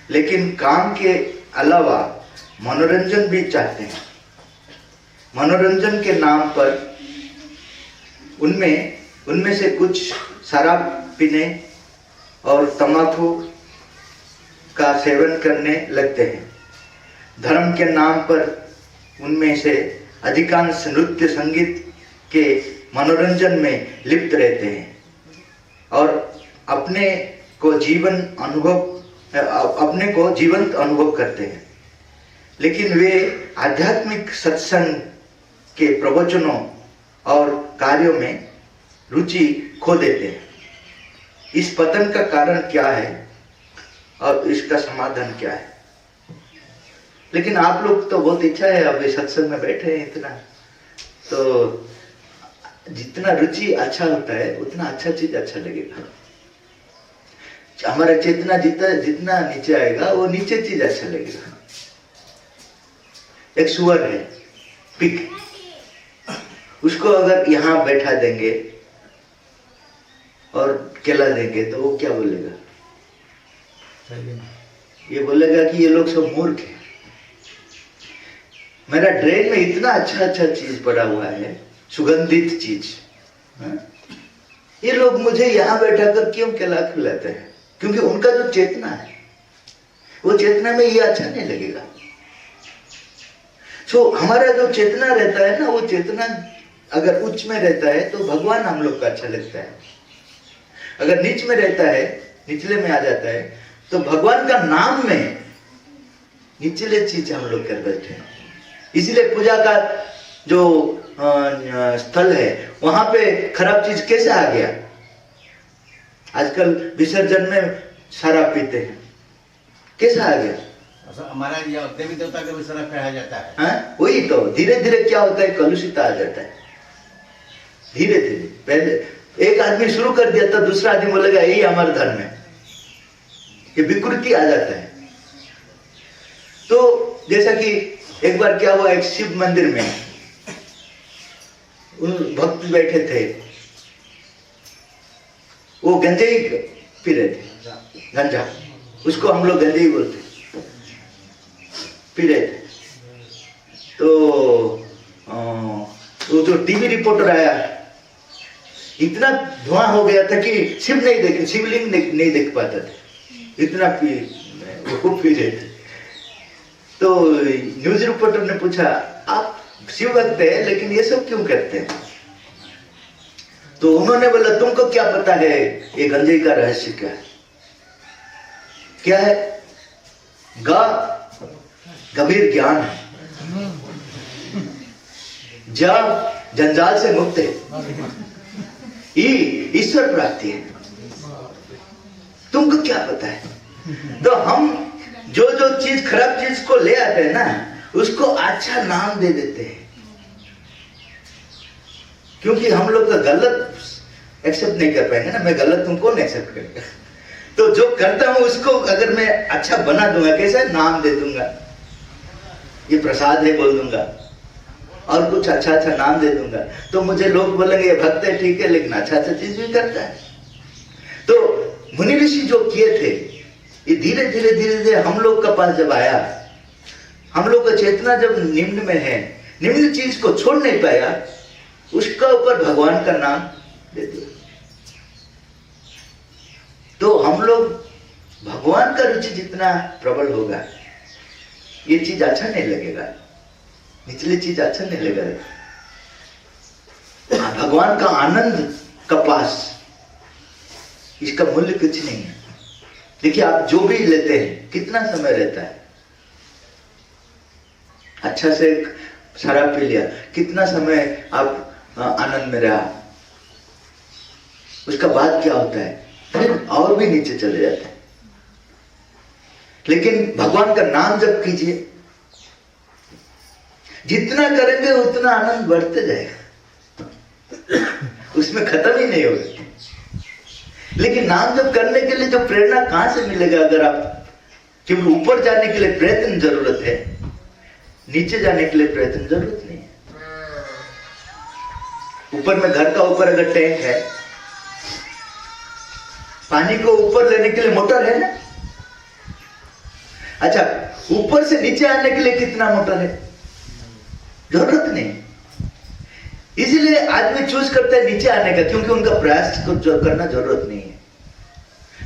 लेकिन काम के अलावा मनोरंजन भी चाहते हैं। मनोरंजन के नाम पर उनमें से कुछ शराब पीने और तंबाकू का सेवन करने लगते हैं। धर्म के नाम पर उनमें से अधिकांश नृत्य संगीत के मनोरंजन में लिप्त रहते हैं और अपने को जीवंत अनुभव करते हैं, लेकिन वे आध्यात्मिक सत्संग के प्रवचनों और कार्यों में रुचि खो देते हैं। इस पतन का कारण क्या है और इसका समाधान क्या है? लेकिन आप लोग तो बहुत इच्छा है, अभी सत्संग में बैठे हैं इतना, तो जितना रुचि अच्छा होता है उतना अच्छा चीज अच्छा लगेगा। हमारा चेतना जितना नीचे आएगा वो नीचे चीज अच्छा लगेगा। एक सुअर है, पिग, उसको अगर यहाँ बैठा देंगे और केला देंगे तो वो क्या बोलेगा? ये बोलेगा कि ये लोग सब मूर्ख है। मेरा ड्रेन में इतना अच्छा चीज पड़ा हुआ है, सुगंधित चीज, ये लोग मुझे यहाँ बैठा कर क्यों केला खिलाते हैं? क्योंकि उनका जो चेतना है, वो चेतना में ये अच्छा नहीं लगेगा। हमारा जो चेतना रहता है ना, वो चेतना अगर उच्च में रहता है तो भगवान हम लोग का अच्छा लगता है। अगर नीच में रहता है, निचले में आ जाता है, तो भगवान का नाम में निचले चीज हम लोग कर बैठे हैं। इसलिए पूजा का जो स्थल है वहां पे खराब चीज कैसे आ गया? आजकल विसर्जन में शराब पीते हैं, कैसा आ गया? हमारा देवी देवता का भी सरफ कहा जाता है। हाँ? वही तो धीरे धीरे क्या होता है, कलुषित आ जाता है धीरे धीरे। पहले एक आदमी शुरू कर दिया तो दूसरा आदमी बोलेगा यही हमारा धर्म है, ये विकृति आ जाता है। तो जैसा कि एक बार क्या हुआ, एक शिव मंदिर में उन भक्त बैठे थे, वो गंजाई पी रहे थे, गंजा, उसको हम लोग गंजाई बोलते, पी रहे थे। तो वो जो टीवी रिपोर्टर आया, इतना धुआं हो गया था कि शिवलिंग नहीं देख पाता था, इतना वो पी रहे थे। तो न्यूज रिपोर्टर ने पूछा, आप शिव भक्त है लेकिन ये सब क्यों करते हैं? तो उन्होंने बोला, तुमको क्या पता है ये गंजे का रहस्य क्या है? गंभीर ज्ञान है, जंजाल से मुक्त है, ईश्वर प्राप्ति है, तुमको क्या पता है? तो हम जो चीज, खराब चीज को ले आते हैं ना, उसको अच्छा नाम दे देते हैं, क्योंकि हम लोग का गलत एक्सेप्ट नहीं कर पाएंगे ना। मैं गलत हूं, कौन एक्सेप्ट करेगा? तो जो करता हूं उसको अगर मैं अच्छा बना दूंगा, कैसा नाम दे दूंगा, ये प्रसाद है बोल दूंगा, और कुछ अच्छा नाम दे दूंगा, तो मुझे लोग बोलेंगे ये भक्त है, ठीक है, लेकिन अच्छा चीज भी करता है। तो मुनि ऋषि जो किए थे, ये धीरे धीरे हम लोग का पास जब आया, हम लोग का चेतना जब निम्न में है, निम्न चीज को छोड़ नहीं पाया, उसका ऊपर भगवान का नाम दे दिया। तो हम लोग, भगवान का रुचि जितना प्रबल होगा, ये चीज अच्छा नहीं लगेगा, निचली चीज अच्छा नहीं लगेगा। भगवान का आनंद का पास इसका मूल्य कुछ नहीं है। देखिए, आप जो भी लेते हैं, कितना समय रहता है? अच्छा से शराब पी लिया, कितना समय आप आनंद में रहा, उसका बाद क्या होता है? फिर और भी नीचे चले जाते हैं। लेकिन भगवान का नाम जब कीजिए, जितना करेंगे उतना आनंद बढ़ते जाएगा, उसमें खत्म ही नहीं होगा। लेकिन नाम जब करने के लिए जो प्रेरणा कहां से मिलेगा? अगर आप, क्योंकि ऊपर जाने के लिए प्रयत्न जरूरत है, नीचे जाने के लिए प्रयत्न जरूरत नहीं है। ऊपर में, घर का ऊपर अगर टैंक है, पानी को ऊपर लेने के लिए मोटर है ना। अच्छा, ऊपर से नीचे आने के लिए कितना मोटर है? जरूरत नहीं। इसीलिए आदमी चूज करता है नीचे आने का, क्योंकि उनका प्रयास को करना जरूरत नहीं है।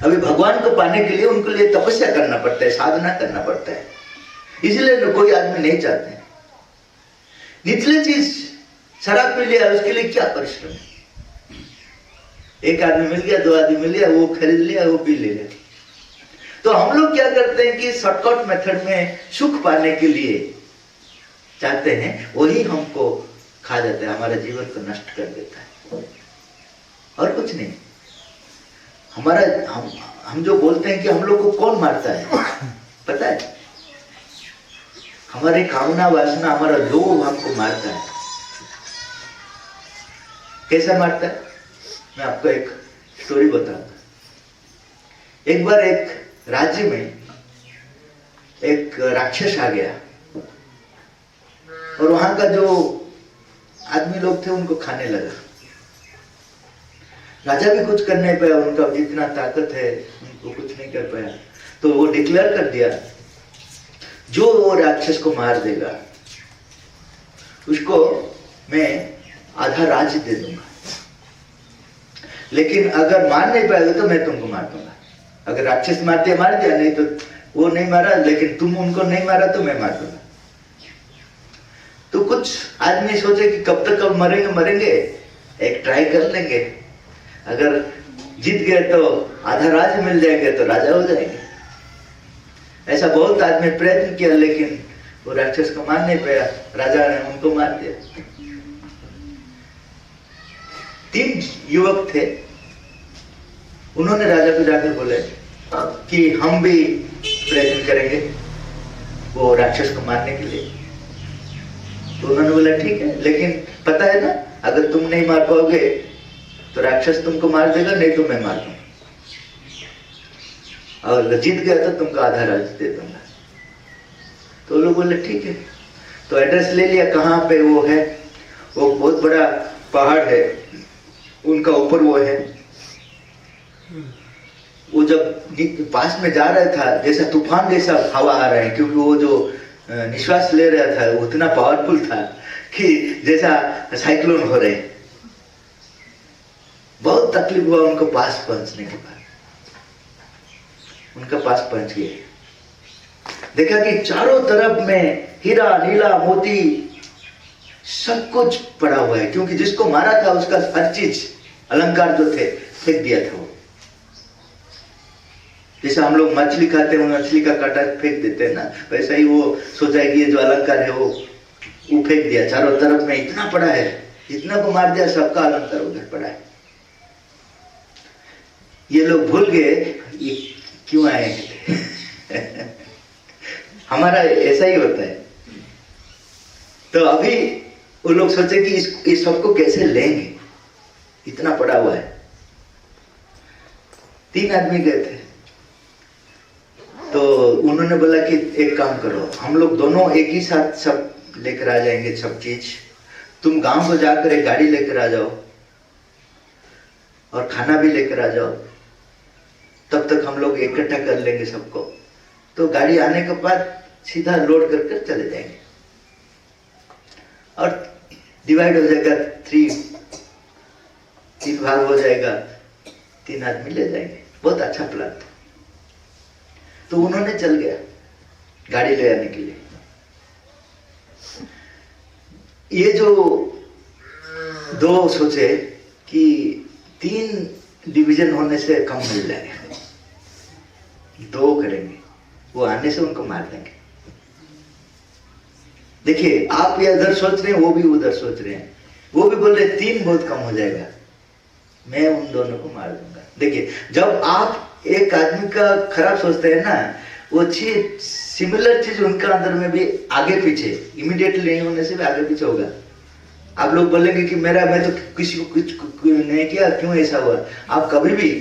अभी भगवान को पाने के लिए उनके लिए तपस्या करना पड़ता है, साधना करना पड़ता है, इसलिए कोई आदमी नहीं चाहते। निचले चीज, शराब पी लिया, उसके लिए क्या परिश्रम है? एक आदमी मिल गया, दो आदमी मिल गया, वो खरीद लिया, वो पी लिया। तो हम लोग क्या करते हैं कि शॉर्टकट मेथड में सुख पाने के लिए चाहते हैं, वही हमको खा जाता है, हमारे जीवन को नष्ट कर देता है, और कुछ नहीं। हम जो बोलते हैं कि हम लोग को कौन मारता है, पता है? हमारी कामना, वासना, हमारा लोभ हमको मारता है। कैसा मारता है? मैं आपको एक स्टोरी बताऊंगा। एक बार एक राज्य में एक राक्षस आ गया, और वहां का जो आदमी लोग थे उनको खाने लगा। राजा भी कुछ कर नहीं पाया, उनका जितना ताकत है उनको कुछ नहीं कर पाया। तो वो डिक्लेयर कर दिया, जो वो राक्षस को मार देगा उसको मैं आधा राज्य दे दूंगा, लेकिन अगर मार नहीं पाएगा तो मैं तुमको मार दूंगा। अगर राक्षस मार दिया, नहीं तो वो नहीं मारा, लेकिन तुम उनको नहीं मारा तो मैं मार दूंगा। तो कुछ आदमी सोचे कि कब तक कब मरेंगे, एक ट्राई कर लेंगे, अगर जीत गए तो आधा राज्य मिल जाएंगे, तो राजा हो जाएंगे। ऐसा बहुत आदमी प्रयत्न किया, लेकिन वो राक्षस को मार नहीं पाया, राजा ने उनको मार दिया। 3 युवक थे, उन्होंने राजा को जाकर बोले कि हम भी प्रयत्न करेंगे, वो राक्षस को मारने के लिए। तो उन्होंने बोला ठीक है, लेकिन पता है ना अगर तुम नहीं मार पाओगे तो राक्षस तुमको मार देगा, नहीं तो मैं मार दूंगा, और जीत गया तो तुमको आधा राज्य दे दूंगा। तो लोग बोले ठीक है। तो एड्रेस ले लिया कहाँ पे वो है, वो बहुत बड़ा पहाड़ है उनका, ऊपर वो है। वो जब पास में जा रहा था, जैसा तूफान जैसा हवा आ रहा है, क्योंकि वो जो निश्वास ले रहा था वो उतना पावरफुल था कि जैसा साइक्लोन हो रहे। बहुत तकलीफ हुआ उनको पास पहुंचने के बाद। उनका पास पहुंच गए, देखा कि चारों तरफ में हीरा नीला मोती सब कुछ पड़ा हुआ है, क्योंकि जिसको मारा था उसका हर चीज अलंकार जो थे फेंक दिया था वो। जैसे हम लोग मछली खाते हैं, मछली का कांटा फेंक देते हैं ना, वैसा ही वो सोचा है कि ये जो अलंकार है वो फेंक दिया। चारों तरफ में इतना पड़ा है, इतना को मार दिया, सबका अलंकार उधर पड़ा है। ये लोग भूल गए ये क्यों आए हमारा ऐसा ही होता है। तो अभी वो लोग सोचे कि इस सबको कैसे लेंगे, इतना पड़ा हुआ है। 3 आदमी गए थे, तो उन्होंने बोला कि एक काम करो, हम लोग दोनों एक ही साथ सब लेकर आ जाएंगे सब चीज, तुम गांव को जाकर एक गाड़ी लेकर आ जाओ और खाना भी लेकर आ जाओ, तब तक हम लोग इकट्ठा कर लेंगे सबको। तो गाड़ी आने के बाद सीधा लोड कर चले जाएंगे और डिवाइड हो जाएगा, 3 भाग हो जाएगा, 3 आदमी ले जाएंगे। बहुत अच्छा प्लान था। तो उन्होंने चल गया गाड़ी ले आने के लिए। ये जो 2 सोचे कि 3 डिवीजन होने से कम मिल जाएगा, 2 करेंगे, वो आने से उनको मार देंगे। देखिए आप ये इधर सोच रहे हैं, वो भी उधर सोच रहे हैं। वो भी बोल रहे 3 बहुत कम हो जाएगा, मैं उन दोनों को मार दूंगा। देखिए जब आप एक आदमी का खराब सोचते हैं ना, वो चीज सिमिलर चीज उनका अंदर में भी आगे पीछे इमीडिएटली नहीं होने से भी आगे पीछे होगा। आप लोग बोलेंगे कि मैं तो किसी को कुछ नहीं किया, क्यों ऐसा हुआ। आप कभी भी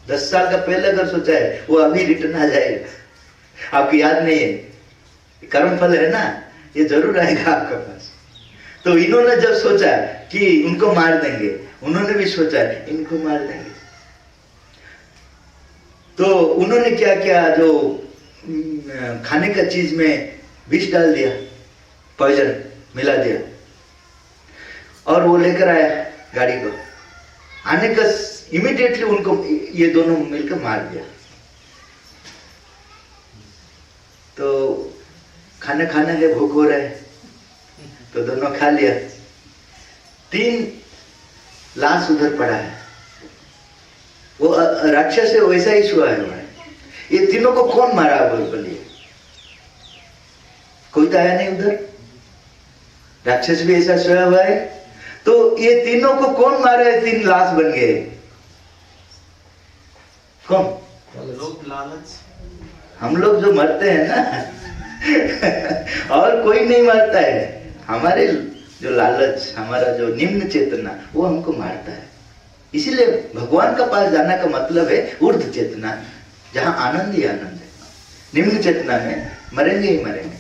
10 साल का पहले अगर सोचा है वो अभी रिटर्न आ जाएगा, आपकी याद नहीं है। कर्म फल है ना, ये जरूर आएगा आपके पास। तो इन्होंने जब सोचा कि उनको मार देंगे, उन्होंने भी सोचा इनको मार देंगे। तो उन्होंने क्या किया, जो खाने का चीज में विष डाल दिया, पॉइजन मिला दिया, और वो लेकर आया गाड़ी को। आने का इमीडिएटली उनको ये दोनों मिलकर मार दिया। तो खाना है, भूख हो रहा है, तो दोनों खा लिया। 3 लाश उधर पड़ा है। वो राक्षस है वैसा ही सोया हुआ है। ये तीनों को कौन मारा बोलिए, कोई तो आया नहीं उधर, राक्षस भी ऐसा सोया हुआ है। तो ये तीनों को कौन मारा है, 3 लाश बन गए। कौन? लोग लालच। हम लोग जो मरते हैं ना और कोई नहीं मरता है, हमारे जो लालच, हमारा जो निम्न चेतना, वो हमको मारता है। इसीलिए भगवान का पास जाना का मतलब है ऊर्ध्व चेतना, जहां आनंद ही आनंद है। निम्न चेतना में मरेंगे ही मरेंगे,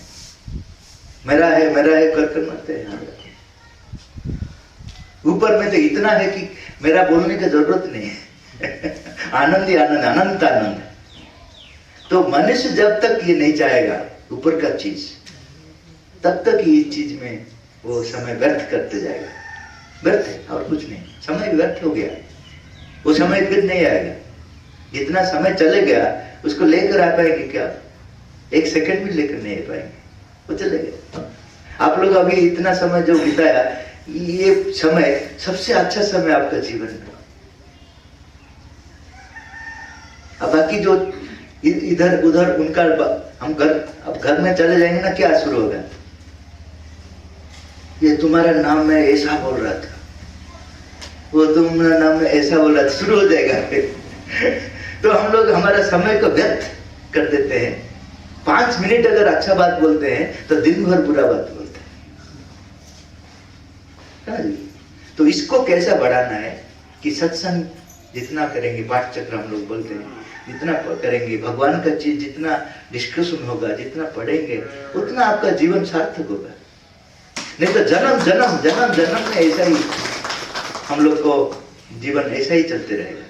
मेरा है कर मरते हैं। ऊपर में तो इतना है कि मेरा बोलने की जरूरत नहीं है आनंद ही आनंद, अनंत आनंद। तो मनुष्य जब तक ये नहीं चाहेगा ऊपर का चीज, तब तक इस चीज में वो समय व्यर्थ करते जाएगा। व्यर्थ है और कुछ नहीं, समय व्यर्थ हो गया, वो समय फिर नहीं आएगा। जितना समय चले गया उसको लेकर आ पाएंगे क्या? 1 सेकंड भी लेकर नहीं आ पाएंगे, वो चले गए। आप लोग अभी इतना समय जो बिताया, ये समय सबसे अच्छा समय आपका जीवन में। अब बाकी जो इधर उधर उनका, हम अब घर में चले जाएंगे ना, क्या शुरू होगा? ये तुम्हारा नाम में ऐसा बोल रहा था, वो तुम्हारा नाम में ऐसा बोल रहा था, शुरू हो जाएगा फिर तो हम लोग हमारा समय को व्यर्थ कर देते हैं 5 मिनट अगर अच्छा बात बोलते हैं तो दिन भर बुरा बात बोलते हैं। तो इसको कैसा बढ़ाना है कि सत्संग जितना करेंगे, पाठ चक्र हम लोग बोलते हैं, जितना करेंगे, भगवान का चीज जितना डिस्कशन होगा, जितना पढ़ेंगे, उतना आपका जीवन सार्थक होगा। नहीं तो जन्म जन्म जन्म जन्म में ऐसा ही हम लोग को जीवन ऐसा ही चलते रहेगा।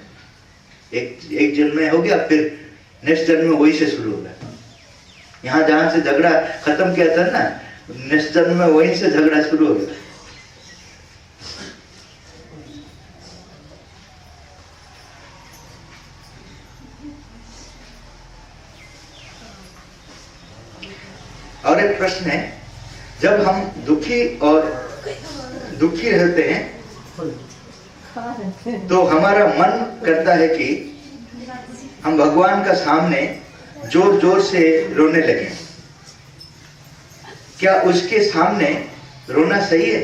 एक जन्म में हो गया, फिर नेक्स्ट जन्म में वही से शुरू होगा। यहाँ जहां से झगड़ा खत्म किया था ना, नेक्स्ट जन्म में वहीं से झगड़ा शुरू हो गया। और एक प्रश्न है, जब हम दुखी रहते हैं तो हमारा मन करता है कि हम भगवान का सामने जोर जोर से रोने लगे। क्या उसके सामने रोना सही है?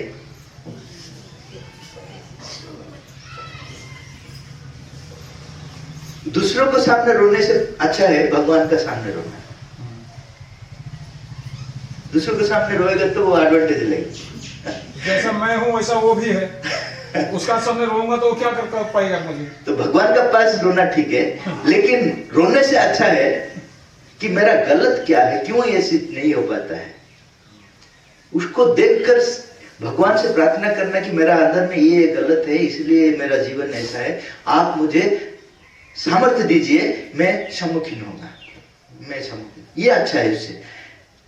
दूसरों को सामने रोने से अच्छा है भगवान का सामने रोना। दूसरों के सामने रोएगा तो वो एडवांटेज लेगी। जैसा मैं हूँ वैसा वो भी है, उसका सामने रोऊंगा तो क्या कर पाएगा मुझे? तो भगवान का पास रोना ठीक है, लेकिन रोने से अच्छा है कि मेरा गलत क्या है, क्यों ये सिद्ध नहीं हो पाता है, उसको देखकर भगवान से प्रार्थना करना कि मेरा अंदर में ये गलत है, इसलिए मेरा जीवन ऐसा है, आप मुझे सामर्थ्य दीजिए, मैं सम्मुखीन होगा, मैं सम्मुखीन। ये अच्छा है। उससे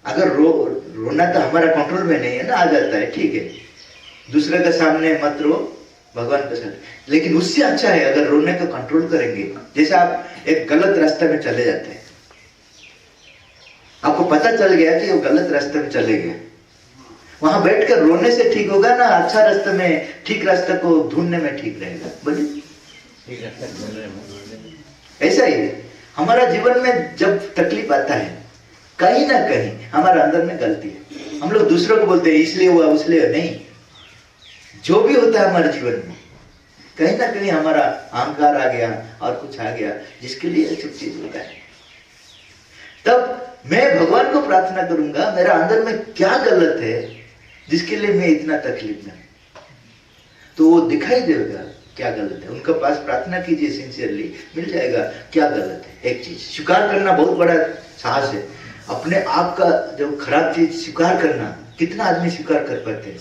अगर रोना तो हमारा कंट्रोल में नहीं है ना, आ जाता है, ठीक है, दूसरे के सामने मत रो, भगवान के सामने। लेकिन उससे अच्छा है अगर रोने को कंट्रोल करेंगे। जैसे आप एक गलत रास्ते में चले जाते हैं, आपको पता चल गया कि वो गलत रास्ते में चले गए, वहां बैठकर रोने से ठीक होगा ना, अच्छा रास्ते में, ठीक रास्ते को ढूंढने में ठीक रहेगा? बोलिए। ऐसा ही है हमारा जीवन में, जब तकलीफ आता है कहीं ना कहीं हमारा अंदर में गलती है। हम लोग दूसरों को बोलते हैं इसलिए हुआ उसलिए नहीं, जो भी होता है हमारे जीवन में कहीं ना कहीं हमारा अहंकार आ गया और कुछ आ गया जिसके लिए सब चीज होता है। तब मैं भगवान को प्रार्थना करूंगा, मेरा अंदर में क्या गलत है जिसके लिए मैं इतना तकलीफ में, तो वो दिखाई देगा क्या गलत है। उनके पास प्रार्थना कीजिए सिंसियरली, मिल जाएगा क्या गलत है। एक चीज स्वीकार करना बहुत बड़ा साहस है। अपने आप का जो खराब चीज स्वीकार करना, कितना आदमी स्वीकार कर पाते हैं?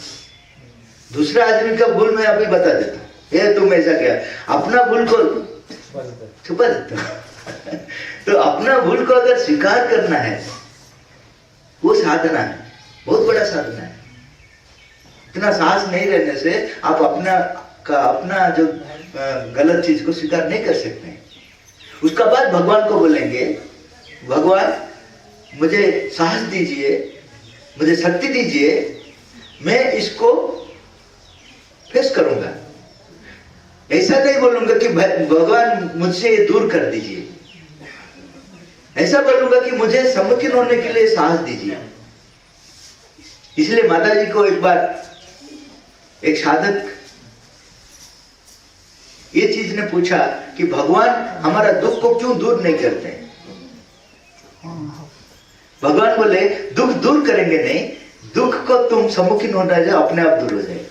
दूसरा आदमी का भूल मैं अभी बता देता हूँ, ये तुम ऐसा क्या, अपना भूल को छुपा देता तो अपना भूल को अगर स्वीकार करना है, वो साधना है, बहुत बड़ा साधना है। इतना साहस नहीं रहने से आप अपना जो गलत चीज को स्वीकार नहीं कर सकते। उसका बाद भगवान को बोलेंगे, भगवान मुझे साहस दीजिए, मुझे शक्ति दीजिए, मैं इसको फेस करूंगा। ऐसा नहीं बोलूंगा कि भगवान मुझसे दूर कर दीजिए, ऐसा बोलूंगा कि मुझे सम्मुखीन होने के लिए साहस दीजिए। इसलिए माता जी को एक बार एक साधक ये चीज ने पूछा कि भगवान हमारा दुख को क्यों दूर नहीं करते? भगवान बोले दुख दूर करेंगे नहीं, दुख को तुम सम्मुखीन होना जाए, अपने आप दूर हो जाएगा।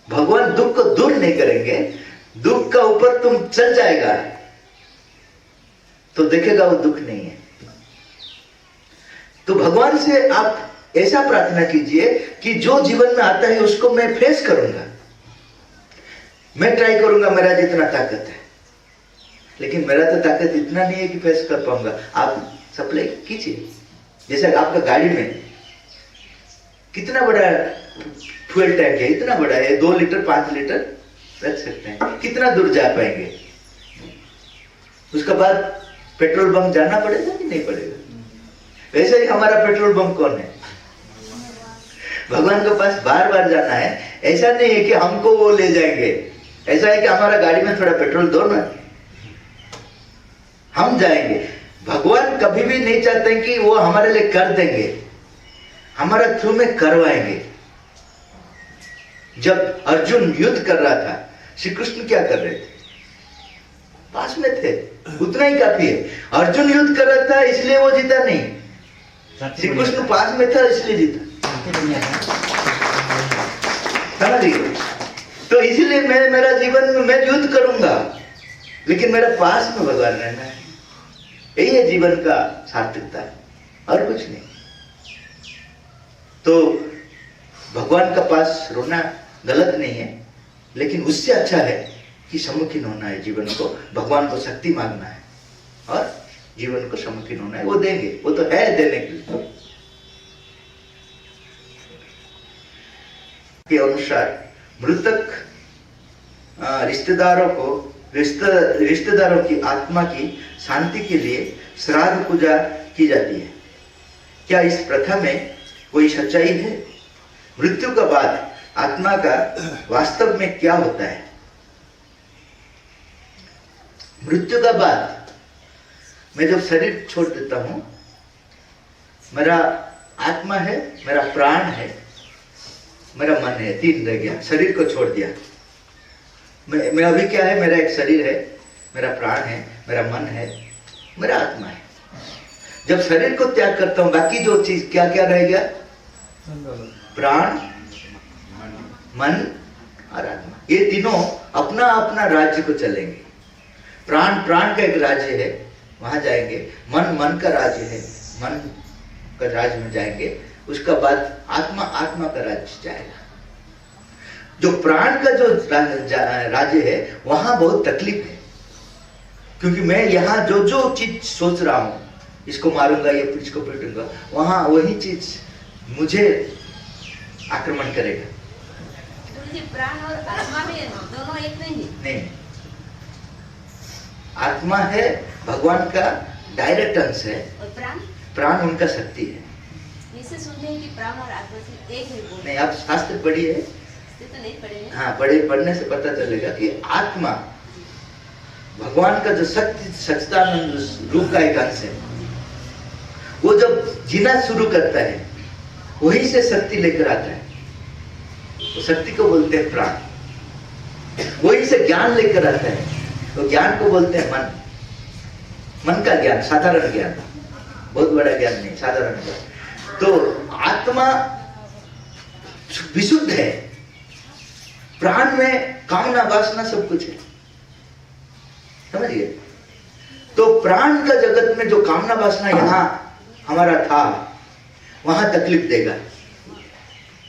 भगवान दुख को दूर नहीं करेंगे, दुख का ऊपर तुम चल जाएगा तो देखेगा वो दुख नहीं है। तो भगवान से आप ऐसा प्रार्थना कीजिए कि जो जीवन में आता है उसको मैं फेस करूंगा, मैं ट्राई करूंगा मेरा जितना ताकत है, लेकिन मेरा तो ताकत इतना नहीं है कि फेस कर पाऊंगा। आप सप्लाई कीजिए। जैसे आपका गाड़ी में कितना बड़ा फ्यूल टैंक है, इतना बड़ा है, 2 लीटर 5 लीटर रख सकते हैं, कितना दूर जा पाएंगे? उसके बाद पेट्रोल पंप जाना पड़ेगा कि नहीं पड़ेगा? वैसे ही हमारा पेट्रोल पंप कौन है? भगवान के पास बार बार जाना है। ऐसा नहीं है कि हमको वो ले जाएंगे, ऐसा है कि हमारा गाड़ी में थोड़ा पेट्रोल दो ना, हम जाएंगे। भगवान कभी भी नहीं चाहते कि वो हमारे लिए कर देंगे, हमारा थ्रू में करवाएंगे। जब अर्जुन युद्ध कर रहा था, श्री कृष्ण क्या कर रहे थे? पास में थे, उतना ही काफी है। अर्जुन युद्ध कर रहा था इसलिए वो जीता नहीं, श्री कृष्ण पास में था इसलिए जीता। समझिए, तो इसलिए मैं मेरा जीवन में मैं युद्ध करूंगा, लेकिन मेरा पास में भगवान रहना है। यही है जीवन का सार्थकता, और कुछ नहीं। तो भगवान का पास रोना गलत नहीं है, लेकिन उससे अच्छा है कि सम्मुखीन होना है जीवन को, भगवान को शक्ति मांगना है और जीवन को सम्मुखीन होना है। वो देंगे, वो तो है देने के लिए। के अनुसार मृतक रिश्तेदारों की आत्मा की शांति के लिए श्राद्ध पूजा की जाती है। क्या इस प्रथा में कोई सच्चाई है? मृत्यु के बाद आत्मा का वास्तव में क्या होता है? मृत्यु के बाद मैं जब शरीर छोड़ देता हूं, मेरा आत्मा है, मेरा प्राण है, मेरा मन है, तीन रह गया। शरीर को छोड़ दिया, मैं अभी क्या है? मेरा एक शरीर है, मेरा प्राण है, मेरा मन है, मेरा आत्मा है। जब शरीर को त्याग करता हूं, बाकी जो चीज क्या क्या रह गया? प्राण, मन और आत्मा। ये तीनों अपना अपना राज्य को चलेंगे। प्राण प्राण का एक राज्य है, वहां जाएंगे। मन मन का राज्य है, मन का राज्य में जाएंगे। उसका बाद आत्मा आत्मा का राज्य जाएगा। जो प्राण का जो राज्य है, वहां बहुत तकलीफ है, क्योंकि मैं यहाँ जो जो चीज सोच रहा हूं, इसको मारूंगा या इसको पीटूंगा, वहां वही चीज मुझे आक्रमण करेगा। प्राण और आत्मा में दोनों एक नहीं। आत्मा है भगवान का डायरेक्ट अंश है, और प्राण प्राण उनका शक्ति है। इसे सुनते हैं कि प्राण और आत्मा से एक ही नहीं, आप शास्त्र पढ़िए। तो नहीं पढ़े। हाँ, पढ़ने से पता चलेगा कि आत्मा भगवान का जो सच्चिदानंद रूप का एक अंश है। वो जब जीना शुरू करता है, वहीं से शक्ति लेकर आता है। तो शक्ति को बोलते हैं प्राण। वहीं से ज्ञान लेकर आता है, तो ज्ञान को बोलते हैं मन। मन का ज्ञान, साधारण ज्ञान, बहुत बड़ा ज्ञान नहीं, साधारण ज्ञान। तो आत्मा विशुद्ध है, प्राण में कामना वासना सब कुछ है। समझिए, तो प्राण का जगत में जो कामना वासना यहाँ हमारा था, वहां तकलीफ देगा।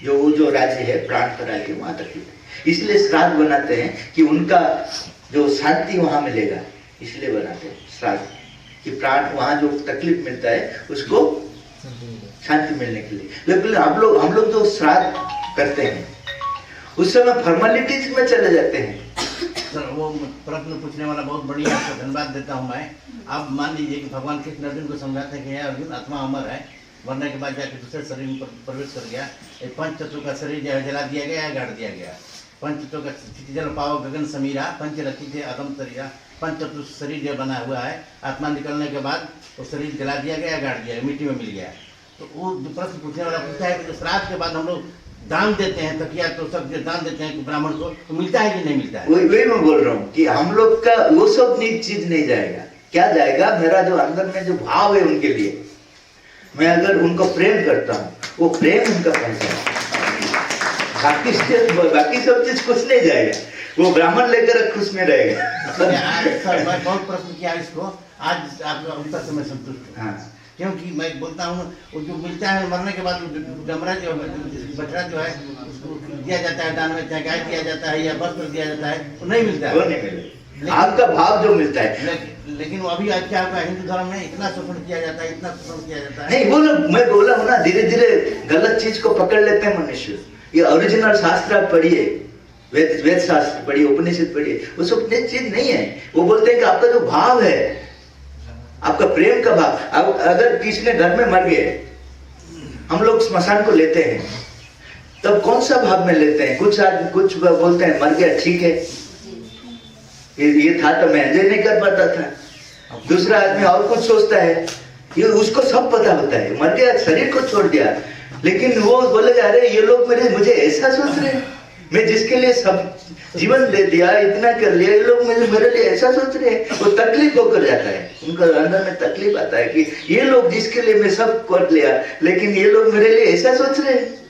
जो राज्य है, प्राण का राज्य, वहां तकलीफ है। इसलिए श्राद्ध बनाते हैं कि उनका जो शांति वहां मिलेगा, इसलिए बनाते हैं श्राद्ध, कि प्राण वहां जो तकलीफ मिलता है उसको शांति मिलने के लिए। लेकिन हम लोग जो श्राद्ध करते हैं, उस समय फॉर्मेलिटीज में चले जाते हैं। सर, वो प्रश्न पूछने वाला बहुत बढ़िया, आपको धन्यवाद देता हूँ मैं। आप मान लीजिए कि भगवान कृष्ण अर्जुन को समझाते हैं कि अर्जुन, आत्मा अमर है, मरने के बाद जाकर दूसरे शरीर में प्रवेश कर गया। एक पंच तत्व का शरीर जो है जला दिया गया, गाड़ दिया गया। पंच तत्व का जल पाओ गगन समीरा, पंच रची थे अदम शरीरा। पंच तत्व शरीर जो बना हुआ है, आत्मा निकलने के बाद वो शरीर जला दिया गया, गाड़ दिया गया, मिट्टी में मिल गया। तो वो प्रश्न पूछने वाला पूछता है कि जो श्राद्ध के बाद हम लोग दान देते हैं, तकिया तो सब जो दान देते हैं ब्राह्मण को, तो मिलता है कि नहीं मिलता है? वही मैं बोल रहा हूँ कि हम लोग का वो सब चीज नहीं जाएगा। क्या जाएगा? मेरा जो अंदर में जो भाव है उनके लिए, मैं अगर उनको प्रेम करता हूँ, वो प्रेम उनका पहुंचा। बाकी सब चीज कुछ नहीं जाएगा। वो ब्राह्मण लेकर खुश में रहेगा। सर, मैं बहुत प्रश्न किया इसको, आज आपका उत्तर से मैं संतुष्ट हूँ। हाँ। क्योंकि मैं बोलता हूँ, वो जो मिलता है मरने के बाद, डमरा जो बछड़ा जो है उसको दिया जाता है दान में, चाहे गाय दिया जाता है या वस्त्र दिया जाता है, वो नहीं मिलता है। वो नहीं मिलेगा, आपका भाव जो मिलता है। लेकिन वो अभी आज क्या होगा, हिंदू धर्म में इतना शोषण किया जाता है, इतना शोषण किया जाता है। नहीं, बोलो, मैं बोला हूँ ना, धीरे धीरे गलत चीज को पकड़ लेते हैं मनुष्य। ये ओरिजिनल शास्त्र आप पढ़िए, वेद शास्त्र पढ़िए, उपनिषद पढ़िए, वो सब चीज नहीं है। वो बोलते हैं कि आपका जो भाव है, आपका प्रेम का भाव। अब अगर किसी ने घर में मर गए, हम लोग स्मशान को लेते हैं, तब कौन सा भाव में लेते हैं? कुछ बोलते हैं मर गया, ठीक है, ये था तो मैं एंजॉय नहीं कर पाता था। दूसरा आदमी और कुछ सोचता है, ये उसको सब पता होता है, मर गया, शरीर को छोड़ दिया, लेकिन वो बोलेगा अरे ये लोग मुझे ऐसा सोच रहे हैं, मैं जिसके लिए सब जीवन दे दिया, इतना कर लिया, ये लोग मेरे लिए ऐसा सोच रहे हैं। वो तकलीफ होकर जाता है, उनका अंदर में तकलीफ आता है कि ये लोग जिसके लिए मैं सब कर लिया, लेकिन ये लोग मेरे लिए ऐसा सोच रहे हैं।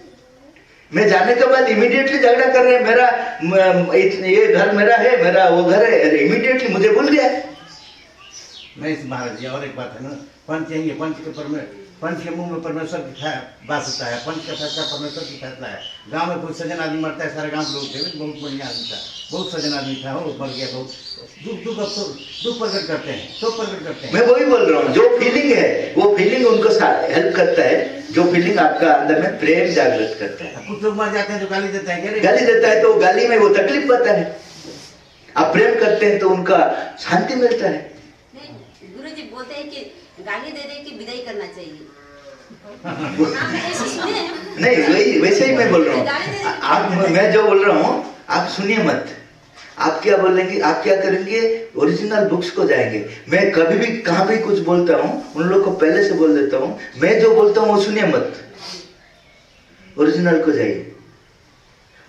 मैं जाने के बाद इमीडिएटली झगड़ा कर रहे हैं, मेरा ये घर मेरा है, मेरा वो घर है, अरे इमीडिएटली मुझे भूल गया। नहीं महाराज जी, और एक बात है ना, पंच यही है, पंच के मुंह में परमेश्वर की बात होता है, पंच का फैसला परमेश्वर की फैसला है। गांव में कोई सज्जन आदमी मरता है, सारे गांव के लोग थे, बहुत बढ़िया आदमी था, बहुत सज्जन आदमी था, वो मर गया, बहुत दुख प्रकट करते हैं, शोक प्रकट करते हैं। मैं वही बोल रहा हूँ, जो फीलिंग है वो फीलिंग उनको हेल्प करता है, जो फीलिंग आपका अंदर में प्रेम जागृत करता है। कुछ लोग मर जाते हैं तो गाली देते हैं, गाली देता है तो गाली में वो तकलीफ पाता है। आप प्रेम करते हैं तो उनका शांति मिलता है। नहीं, गुरुजी बोलते हैं कि गाली दे दे कि विदाई करना चाहिए। हाँ, ऐसे सुने हैं। नहीं, वही वैसे ही मैं बोल रहा हूँ। आप, मैं जो बोल रहा हूँ आप सुनिए मत। आप क्या बोलेंगे, आप क्या करेंगे, ओरिजिनल बुक्स को जाएंगे। मैं कभी भी कहाँ भी कुछ बोलता हूँ, उन लोग को पहले से बोल देता हूँ, मैं जो बोलता हूँ वो सुनिए मत, ओरिजिनल को जाइए।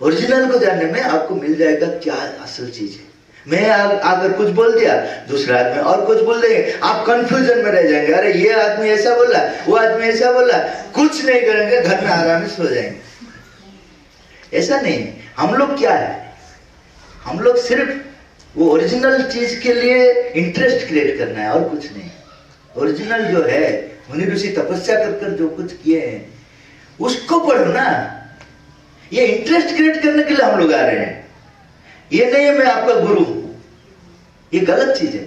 ओरिजिनल को जानने में आपको मिल जाएगा क्या असल चीज है। मैं अगर कुछ बोल दिया, दूसरा आदमी और कुछ बोल देंगे, आप कंफ्यूजन में रह जाएंगे। अरे ये आदमी ऐसा बोला, वो आदमी ऐसा बोला, कुछ नहीं करेंगे, घर में आराम से सो जाएंगे। ऐसा नहीं है। हम लोग क्या है, हम लोग सिर्फ वो ओरिजिनल चीज के लिए इंटरेस्ट क्रिएट करना है और कुछ नहीं। ओरिजिनल जो है, मुनि ऋषि तपस्या कर जो कुछ किए हैं उसको पढ़ो ना। ये इंटरेस्ट क्रिएट करने के लिए हम लोग आ रहे हैं, ये नहीं है मैं आपका गुरु, ये गलत चीज है।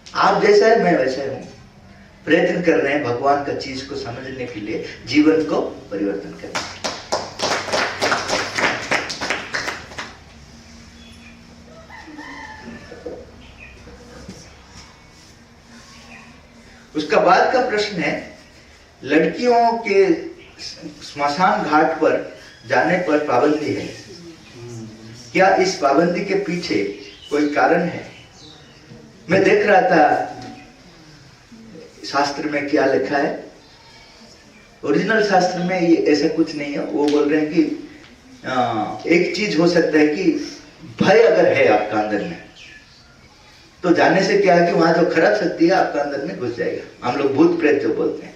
आप जैसा है मैं वैसा हूं। प्रयत्न कर रहे हैं भगवान का चीज को समझने के लिए, जीवन को परिवर्तन करने के लिए। उसका बाद का प्रश्न है, लड़कियों के स्मशान घाट पर जाने पर पाबंदी है, क्या इस पाबंदी के पीछे कोई कारण है? मैं देख रहा था शास्त्र में क्या लिखा है। ओरिजिनल शास्त्र में ये ऐसा कुछ नहीं है। वो बोल रहे हैं कि एक चीज हो सकता है कि भय अगर है आपका अंदर में, तो जाने से क्या है कि वहां जो खराब शक्ति है आपका अंदर में घुस जाएगा। हम लोग भूत प्रेत जो बोलते हैं।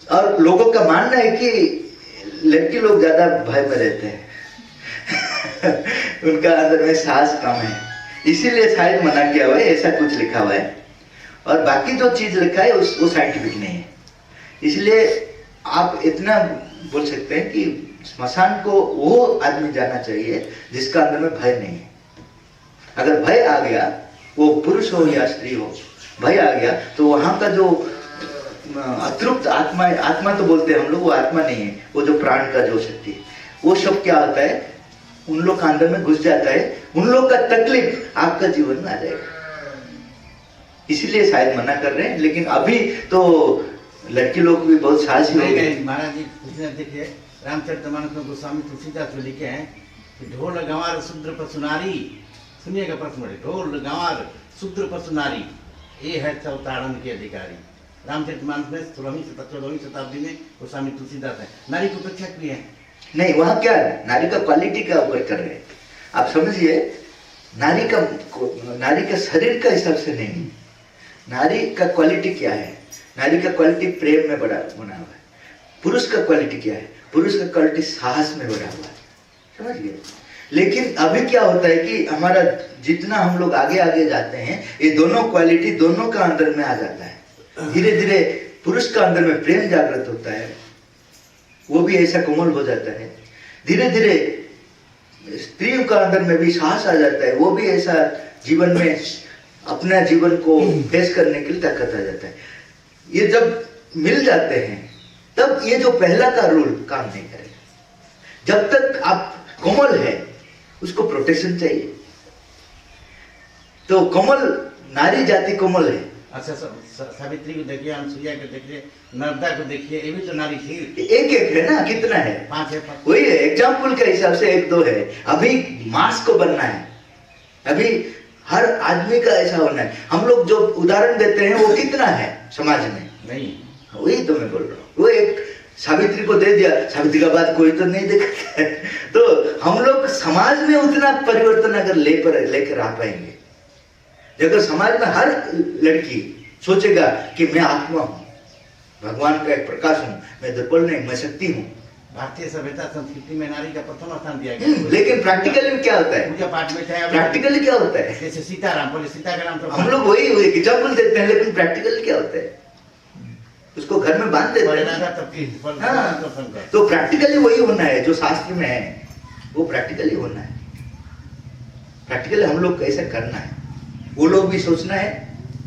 और लोगों का मानना है कि लड़की लोग ज्यादा भय में रहते हैं उनका अंदर में साहस कम है, इसीलिए शायद मना किया हुआ है, ऐसा कुछ लिखा हुआ है। और बाकी जो चीज लिखा है वो साइंटिफिक नहीं है। इसलिए आप इतना बोल सकते हैं कि स्मशान को वो आदमी जाना चाहिए जिसका अंदर में भय नहीं है। अगर भय आ गया, वो पुरुष हो या स्त्री हो, भय आ गया तो वहां का जो अतृप्त आत्मा तो बोलते हैं हम लोग, वो आत्मा नहीं है, वो जो प्राण का जो शक्ति है, वो सब क्या होता है, उन लोग का अंदर में घुस जाता है। उन लोग का तकलीफ आपका जीवन में आ जाएगा। इसीलिए शायद मना कर रहे हैं। लेकिन अभी तो लड़की लोग भी बहुत साहसी हो गए। महाराज जी उसने देखिए रामचरितमानस में गोस्वामी तुलसीदास जो लिखे हैं कि ढोल गंवार शूद्र पशु नारी, सुनिएगा प्रश्न, ढोल गंवार शूद्र पशु नारी, ये है अवतारण के अधिकारी। रामचरितमानस में 16वीं शताब्दी में गोस्वामी तुलसीदास है। नारी को उपेक्षा की है नहीं, वहां क्या है, नारी का क्वालिटी का ऊपर कर रहे हैं। आप समझिए, नारी का शरीर का हिसाब से नहीं, नारी का क्वालिटी क्या है। नारी का क्वालिटी प्रेम में बना हुआ है। पुरुष का क्वालिटी क्या है, पुरुष का क्वालिटी साहस में बना हुआ है। समझ गए। लेकिन अभी क्या होता है कि हमारा जितना हम लोग आगे आगे जाते हैं, ये दोनों क्वालिटी दोनों का अंदर में आ जाता है। धीरे धीरे पुरुष का अंदर में प्रेम जागृत होता है, वो भी ऐसा कोमल हो जाता है। धीरे धीरे स्त्री का अंदर में भी साहस आ जाता है, वो भी ऐसा जीवन में अपना जीवन को फेस करने के लिए ताकत आ जाता है। ये जब मिल जाते हैं तब ये जो पहला का रूल काम नहीं करेगा। जब तक आप कोमल है, उसको प्रोटेक्शन चाहिए। तो कोमल, नारी जाति कोमल है। अच्छा, सावित्री को देखिए, अनसुईया को देखिए, नर्मदा को देखिए, ये भी तो नारी थी। एक एक है ना, कितना है, 5 है। वही है, एग्जाम्पल के हिसाब से 1-2 है। अभी मास को बनना है, अभी हर आदमी का ऐसा होना है। हम लोग जो उदाहरण देते हैं वो कितना है समाज में, नहीं, वही तो मैं बोल रहा हूँ। वो एक सावित्री को दे दिया, सावित्री का बात कोई तो नहीं देखता है। तो हम लोग समाज में उतना परिवर्तन अगर लेकर आ पाएंगे, अगर समाज में हर लड़की सोचेगा कि मैं आत्मा हूं, भगवान का एक प्रकाश हूं, मैं दुर्बल नहीं, मैं शक्ति हूं। भारतीय सभ्यता संस्कृति में नारी का प्रथम स्थान दिया गया। लेकिन प्रैक्टिकली में क्या होता है? पूजा पाठ में चाहे प्रैक्टिकली क्या होता है? जैसे सीताराम, बोले सीता का नाम तो हम लोग वही एग्जाम्पल देते हैं, लेकिन प्रैक्टिकली क्या होता है? उसको घर में बांध देते हैं। हाँ, तो प्रैक्टिकली वही होना है जो शास्त्र में है, वो प्रैक्टिकली होना है। प्रैक्टिकली हम लोग कैसे करना है, वो लोग भी सोचना है।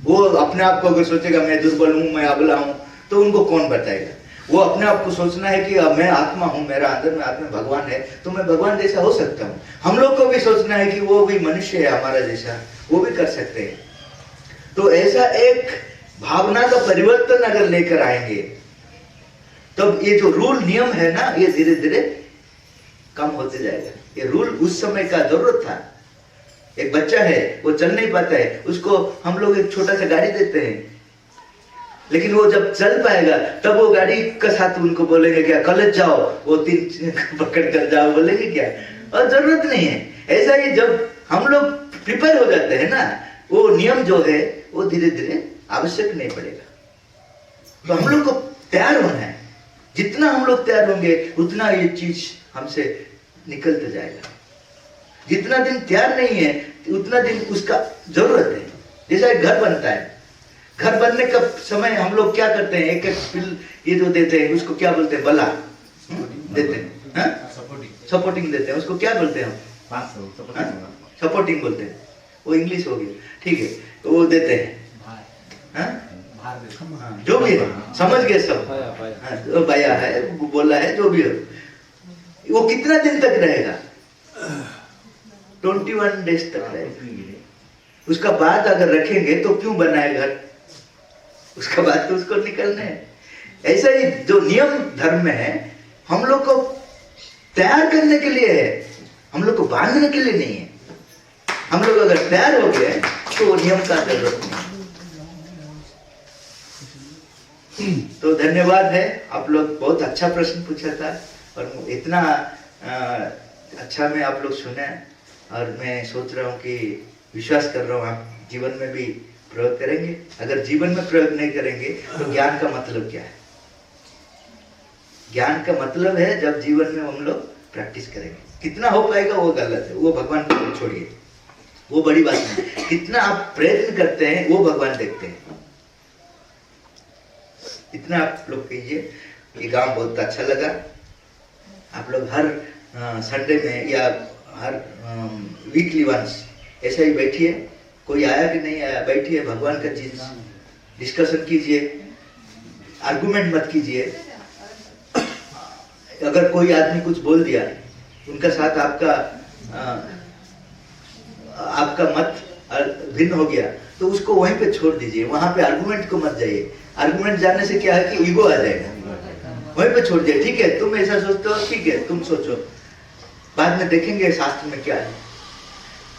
वो अपने आप को अगर सोचेगा मैं दुर्बल हूं, मैं अबला हूं, तो उनको कौन बताएगा? वो अपने आप को सोचना है कि मैं आत्मा हूं, मेरा अंदर में आत्मा भगवान है, तो मैं भगवान जैसा हो सकता हूं। हम लोग को भी सोचना है कि वो भी मनुष्य है हमारा जैसा, वो भी कर सकते हैं। तो ऐसा एक भावना का परिवर्तन अगर लेकर आएंगे, तब ये जो रूल नियम है ना, ये धीरे धीरे कम होते जाएगा। ये रूल उस समय का जरूरत था। एक बच्चा है, वो चल नहीं पाता है, उसको हम लोग एक छोटा सा गाड़ी देते हैं, लेकिन वो जब चल पाएगा तब वो गाड़ी का साथ उनको बोलेंगे क्या कॉलेज जाओ, वो 3 पकड़ कर जाओ, बोलेंगे क्या? और जरूरत नहीं है। ऐसा ही जब हम लोग प्रिपेयर हो जाते हैं ना, वो नियम जो है वो धीरे धीरे आवश्यक नहीं पड़ेगा। तो हम लोग को तैयार होना है। जितना हम लोग तैयार होंगे उतना ये चीज हमसे निकलते जाएगा। जितना दिन तैयार नहीं है उतना दिन उसका जरूरत है। जैसा एक घर बनता है, घर बनने का समय हम लोग क्या करते हैं, एक एक पिल ये जो देते हैं उसको क्या बोलते हैं? बला देते हैं, सपोर्टिंग देते हैं, उसको क्या बोलते हैं हम? सपोर्टिंग बोलते हैं, वो इंग्लिश हो गया, ठीक है। तो वो देते हैं, जो भी है समझ गए सब। हाँ, बाया है, बोला है, जो भी हो, वो कितना दिन तक रहेगा? 21 डेज तक रहेगा। उसका बाद अगर रखेंगे तो क्यों बनाए घर? उसका बाद तो उसको निकलना है। ऐसा ही जो नियम धर्म में है, हम लोग को तैयार करने के लिए है, हम लोग को बांधने के लिए नहीं है। हम लोग अगर तैयार हो गए तो नियम का जरूरत नहीं। तो धन्यवाद है, आप लोग बहुत अच्छा प्रश्न पूछा था और इतना अच्छा में आप लोग सुने, और मैं सोच रहा हूँ कि विश्वास कर रहा हूँ आप जीवन में भी प्रयोग करेंगे। अगर जीवन में प्रयोग नहीं करेंगे तो ज्ञान का मतलब क्या है? ज्ञान का मतलब है जब जीवन में हम लोग प्रैक्टिस करेंगे। कितना हो पाएगा वो गलत है, वो भगवान को छोड़िए, वो बड़ी बात नहीं। कितना आप प्रयत्न करते हैं वो भगवान देखते हैं। इतना आप लोग कीजिए। ये गांव बहुत अच्छा लगा। आप लोग हर संडे में या हर वीकली वंस ऐसा ही बैठिए, कोई आया कि नहीं आया, बैठिए, भगवान का चीज डिस्कशन कीजिए, आर्गुमेंट मत कीजिए। अगर कोई आदमी कुछ बोल दिया, उनका साथ आपका मत भिन्न हो गया, तो उसको वहीं पे छोड़ दीजिए, वहां पे आर्गुमेंट को मत जाइए। आर्गुमेंट जाने से क्या है कि ईगो आ जाएगा, वहीं पे छोड़ दिया। ठीक है, तुम ऐसा सोचते हो, ठीक है, तुम सोचो, बाद में देखेंगे शास्त्र में क्या है।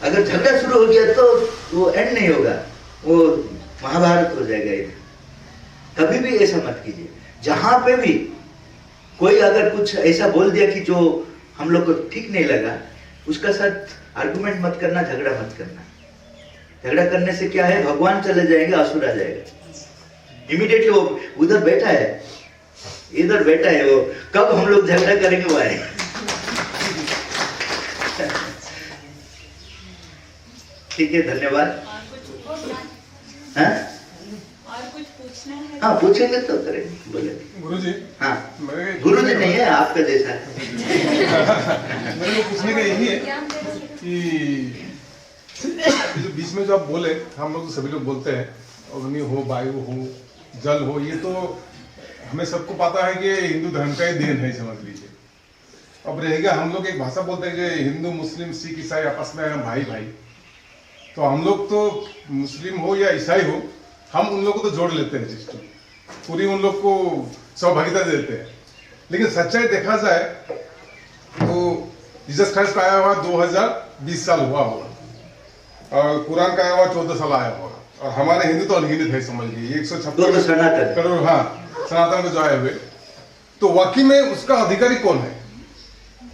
अगर झगड़ा शुरू हो गया तो वो एंड नहीं होगा, वो महाभारत हो जाएगा। ये कभी भी ऐसा मत कीजिए। जहां पे भी कोई अगर कुछ ऐसा बोल दिया कि जो हम लोग को ठीक नहीं लगा, उसका साथ आर्गुमेंट मत करना, झगड़ा मत करना। झगड़ा करने से क्या है, भगवान चले जाएंगे, असुर आ जाएगा। इमीडिएटली वो उधर बैठा है, इधर बैठा है, वो कब हम लोग झगड़ा करेंगे वो आएगा। ठीक है, धन्यवाद। हाँ, और कुछ पूछना है? हाँ, पूछेंगे तो करेंगे, बोले। गुरुजी, हाँ, मेरे गुरुजी नहीं है, आपका जैसा है। मेरे को पूछने का यही है कि जो बीच में जो आप बोले, हम लोग तो सभी लोग बोलते हैं, अग्नि हो, वायु हो, जल हो, ये तो हमें सबको पता है कि हिंदू धर्म का ही देन है, समझ लीजिए। अब रहेगा, हम लोग एक भाषा बोलते हैं कि हिंदू, मुस्लिम, सिख, ईसाई आपस में हम भाई भाई। तो हम लोग तो मुस्लिम हो या ईसाई हो, हम उन लोगों को तो जोड़ लेते हैं सिस्टम, पूरी उन लोग को सहभागिता देते हैं। लेकिन सच्चाई देखा जाए तो जीसस क्राइस्ट का आया हुआ 2020 साल हुआ होगा, और कुरान का आया हुआ 14 साल आया होगा, और हमारे हिंदू तो अनगिनत है, समझ लीजिए 156 करोड़। हाँ, सनातन में जो आए हुए, तो वाकई में उसका अधिकारी कौन है?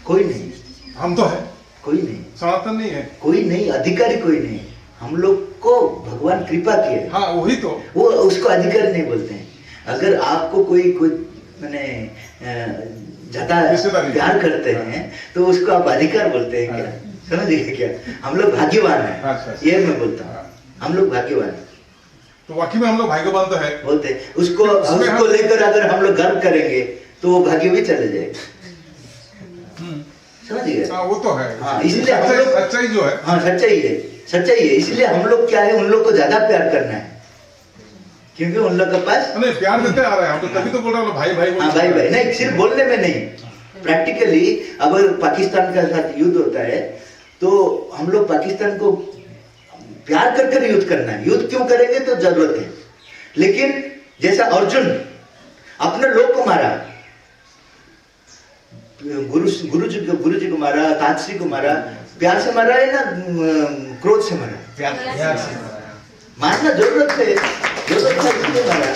कोई नहीं, हम तो है, कोई नहीं, सनातन नहीं है, कोई नहीं, अधिकारी कोई नहीं। हम लोग को भगवान कृपा किए। हाँ वही तो, वो उसको अधिकारी नहीं बोलते हैं। अगर आपको कोई मैंने ज्यादा प्यार करते हैं तो उसको आप अधिकार बोलते हैं क्या? समझिए क्या? हम लोग भाग्यवान हैं। अच्छा। ये मैं बोलता हूँ, हम लोग भाग्यवान हैं। तो वाकई में हम लोग भाग्यवान तो है बोलते हैं। उसको लेकर अगर हम लोग गर्व करेंगे तो वो भाग्य भी चले जाएगा। समझिए? हाँ वो तो है। हाँ, इसलिए हम लोग सच्चाई जो है, हाँ सच्चाई है, सच्चाई है। इसलिए हम लोग क्या है, उन लोग को ज्यादा प्यार करना है, क्योंकि उन लोग के पास नहीं प्यार देते आ रहे हैं हम तो, तभी तो बोल रहा हूँ भाई भाई। हाँ भाई भाई नहीं, सिर्फ बोलने में नहीं, प्रैक्टिकली अगर पाकिस्तान के साथ युद्ध होता है तो हम लोग पाकिस्तान को प्यार कर कर युद्ध करना है। युद्ध क्यों करेंगे तो जरूरत है, लेकिन जैसा अर्जुन अपने लोग को मारा, गुरु जी को मारा, ताजश्री को मारा, प्यार से मारा है ना क्रोध से मारा? प्यार से मारना जरूरत है, इसलिए मारा,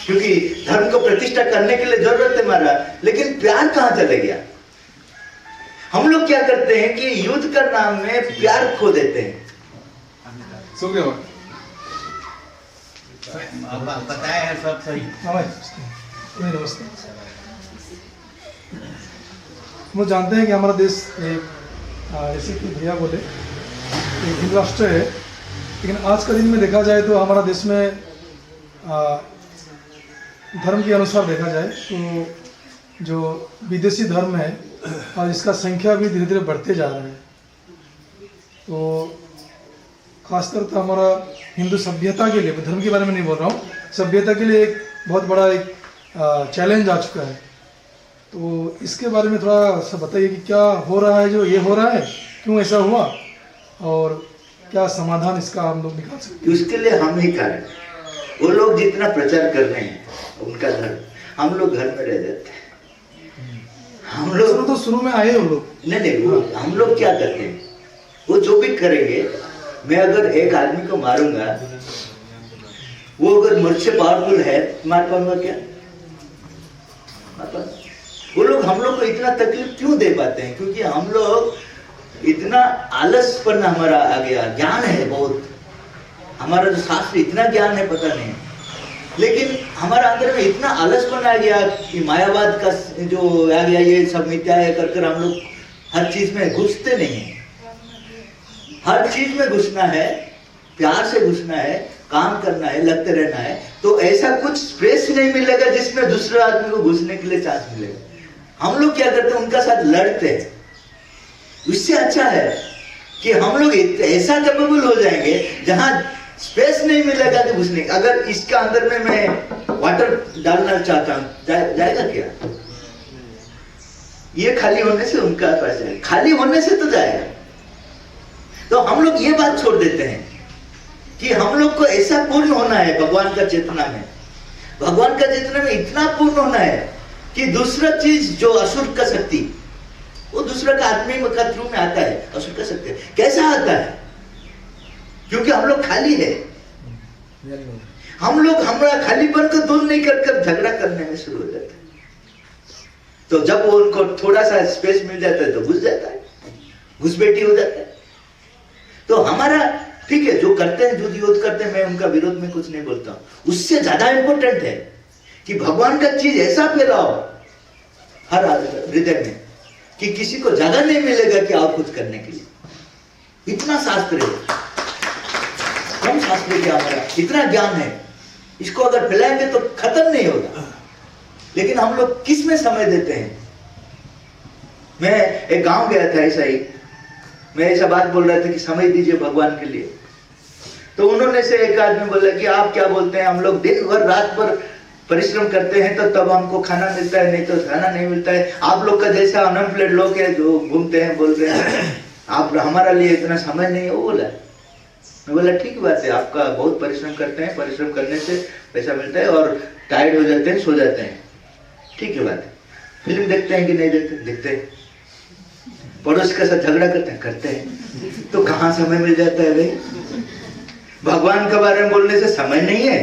क्योंकि धर्म को प्रतिष्ठा करने के लिए जरूरत है मारा। लेकिन प्यार कहाँ चले गया? हम लोग क्या करते हैं कि युद्ध का नाम में प्यार खो देते हैं। शुक्रिया बताया है सब सही। नमस्ते। हम लोग जानते हैं कि हमारा देश एक जैसे कि भैया बोले एक हिंदू राष्ट्र है, लेकिन आज का दिन में देखा जाए तो हमारा देश में धर्म के अनुसार देखा जाए तो जो विदेशी धर्म है और इसका संख्या भी धीरे धीरे बढ़ते जा रहा है। तो खासकर तो हमारा हिंदू सभ्यता के लिए, धर्म के बारे में नहीं बोल रहा हूँ, सभ्यता के लिए एक बहुत बड़ा एक चैलेंज आ चुका है। तो इसके बारे में थोड़ा सा बताइए कि क्या हो रहा है, जो ये हो रहा है, क्यों ऐसा हुआ और क्या समाधान इसका हम लोग निकाल सकते हैं? उसके लिए हम ही कारण, वो लोग जितना प्रचार कर रहे हैं उनका धर्म, हम लोग घर में रह जाते हैं। हम लोग तो शुरू में आए वो लोग नहीं, वो हम लोग क्या करते हैं, वो जो भी करेंगे, मैं अगर एक आदमी को मारूंगा, वो अगर मुझसे पावरफुल है, मार पाऊंगा क्या? वो लोग हम लोग को इतना तकलीफ क्यों दे पाते हैं? क्योंकि हम लोग इतना आलसपन हमारा आ गया। ज्ञान है बहुत, हमारा जो शास्त्र इतना ज्ञान है पता नहीं, लेकिन हमारा अंदर में इतना आलसपन आ गया कि मायावाद का जो आ गया, ये सब मिथ्या है कर हम लोग हर चीज में घुसते नहीं है। हर चीज में घुसना है, प्यार से घुसना है, काम करना है, लगते रहना है, तो ऐसा कुछ स्पेस नहीं मिलेगा जिसमें दूसरे आदमी को घुसने के लिए चांस मिलेगा। हम लोग क्या करते हैं, उनका साथ लड़ते हैं। उससे अच्छा है कि हम लोग ऐसा कैपेबल हो जाएंगे जहां स्पेस नहीं मिलेगा कि घुसने। अगर इसका अंदर में मैं वाटर डालना चाहता हूं, जाएगा क्या? ये खाली होने से उनका पास जाएगा, खाली होने से तो जाएगा। तो हम लोग ये बात छोड़ देते हैं कि हम लोग को ऐसा पूर्ण होना है भगवान का चेतना में। भगवान का चेतना में इतना पूर्ण होना है कि दूसरा चीज जो असुर का शक्ति, वो दूसरा का आत्मी का थ्रू में आता है। असुर का शक्ति कैसा आता है? क्योंकि हम लोग खाली है। हम लोग हमारा खालीपन को दूर नहीं कर झगड़ा करने में शुरू हो जाते हैं। तो जब वो उनको थोड़ा सा स्पेस मिल जाता है तो घुस जाता है, घुसपैठी हो जाता है। तो हमारा ठीक है, जो करते हैं, जो विरोध करते हैं, मैं उनका विरोध में कुछ नहीं बोलता हूं। उससे ज्यादा इंपॉर्टेंट है कि भगवान का चीज ऐसा फैलाओ हर हृदय में कि किसी को जगह नहीं मिलेगा कि और कुछ करने के लिए। इतना शास्त्र है, कम शास्त्र क्या हमारा, इतना ज्ञान है, इसको अगर फैलाएंगे तो खत्म नहीं होगा। लेकिन हम लोग किस में समय देते हैं? मैं एक गांव गया था, ऐसा ही मैं ऐसा बात बोल रहा था कि समय दीजिए भगवान के लिए। तो उन्होंने से एक आदमी बोला कि आप क्या बोलते हैं, हम लोग दिन भर रात भर परिश्रम करते हैं तो तब हमको खाना मिलता है, नहीं तो खाना नहीं मिलता है। आप लोग का जैसा अनएम्प्लॉयड लोग है जो घूमते हैं, बोल रहे हैं आप, हमारा लिए इतना समय नहीं है। वो बोला, मैं बोला ठीक बात है, आपका बहुत परिश्रम करते हैं, परिश्रम करने से पैसा मिलता है और टायर्ड हो जाते हैं, सो जाते हैं, ठीक है बात है। फिल्म देखते हैं कि नहीं देखते? देखते हैं। पड़ोस के साथ झगड़ा करते हैं, तो कहां समय मिल जाता है भाई? भगवान के बारे में बोलने से समय नहीं है,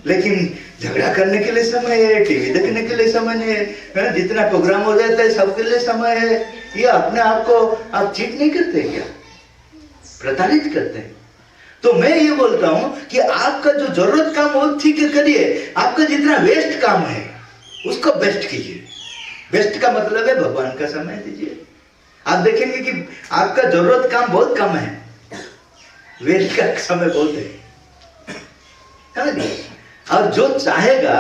लेकिन झगड़ा करने के लिए समय है, टीवी देखने के लिए समय नहीं है, जितना प्रोग्राम हो जाता है सबके लिए समय है। ये अपने आप को आप चीट नहीं करते क्या, प्रताड़ित करते हैं। तो मैं ये बोलता हूं कि आपका जो जरूरत काम वो ठीक है करिए, आपका जितना वेस्ट काम है उसको बेस्ट कीजिए। बेस्ट का मतलब है भगवान का समय दीजिए। आप देखेंगे कि आपका जरूरत काम बहुत कम है, वेस्ट का समय बहुत है। और जो चाहेगा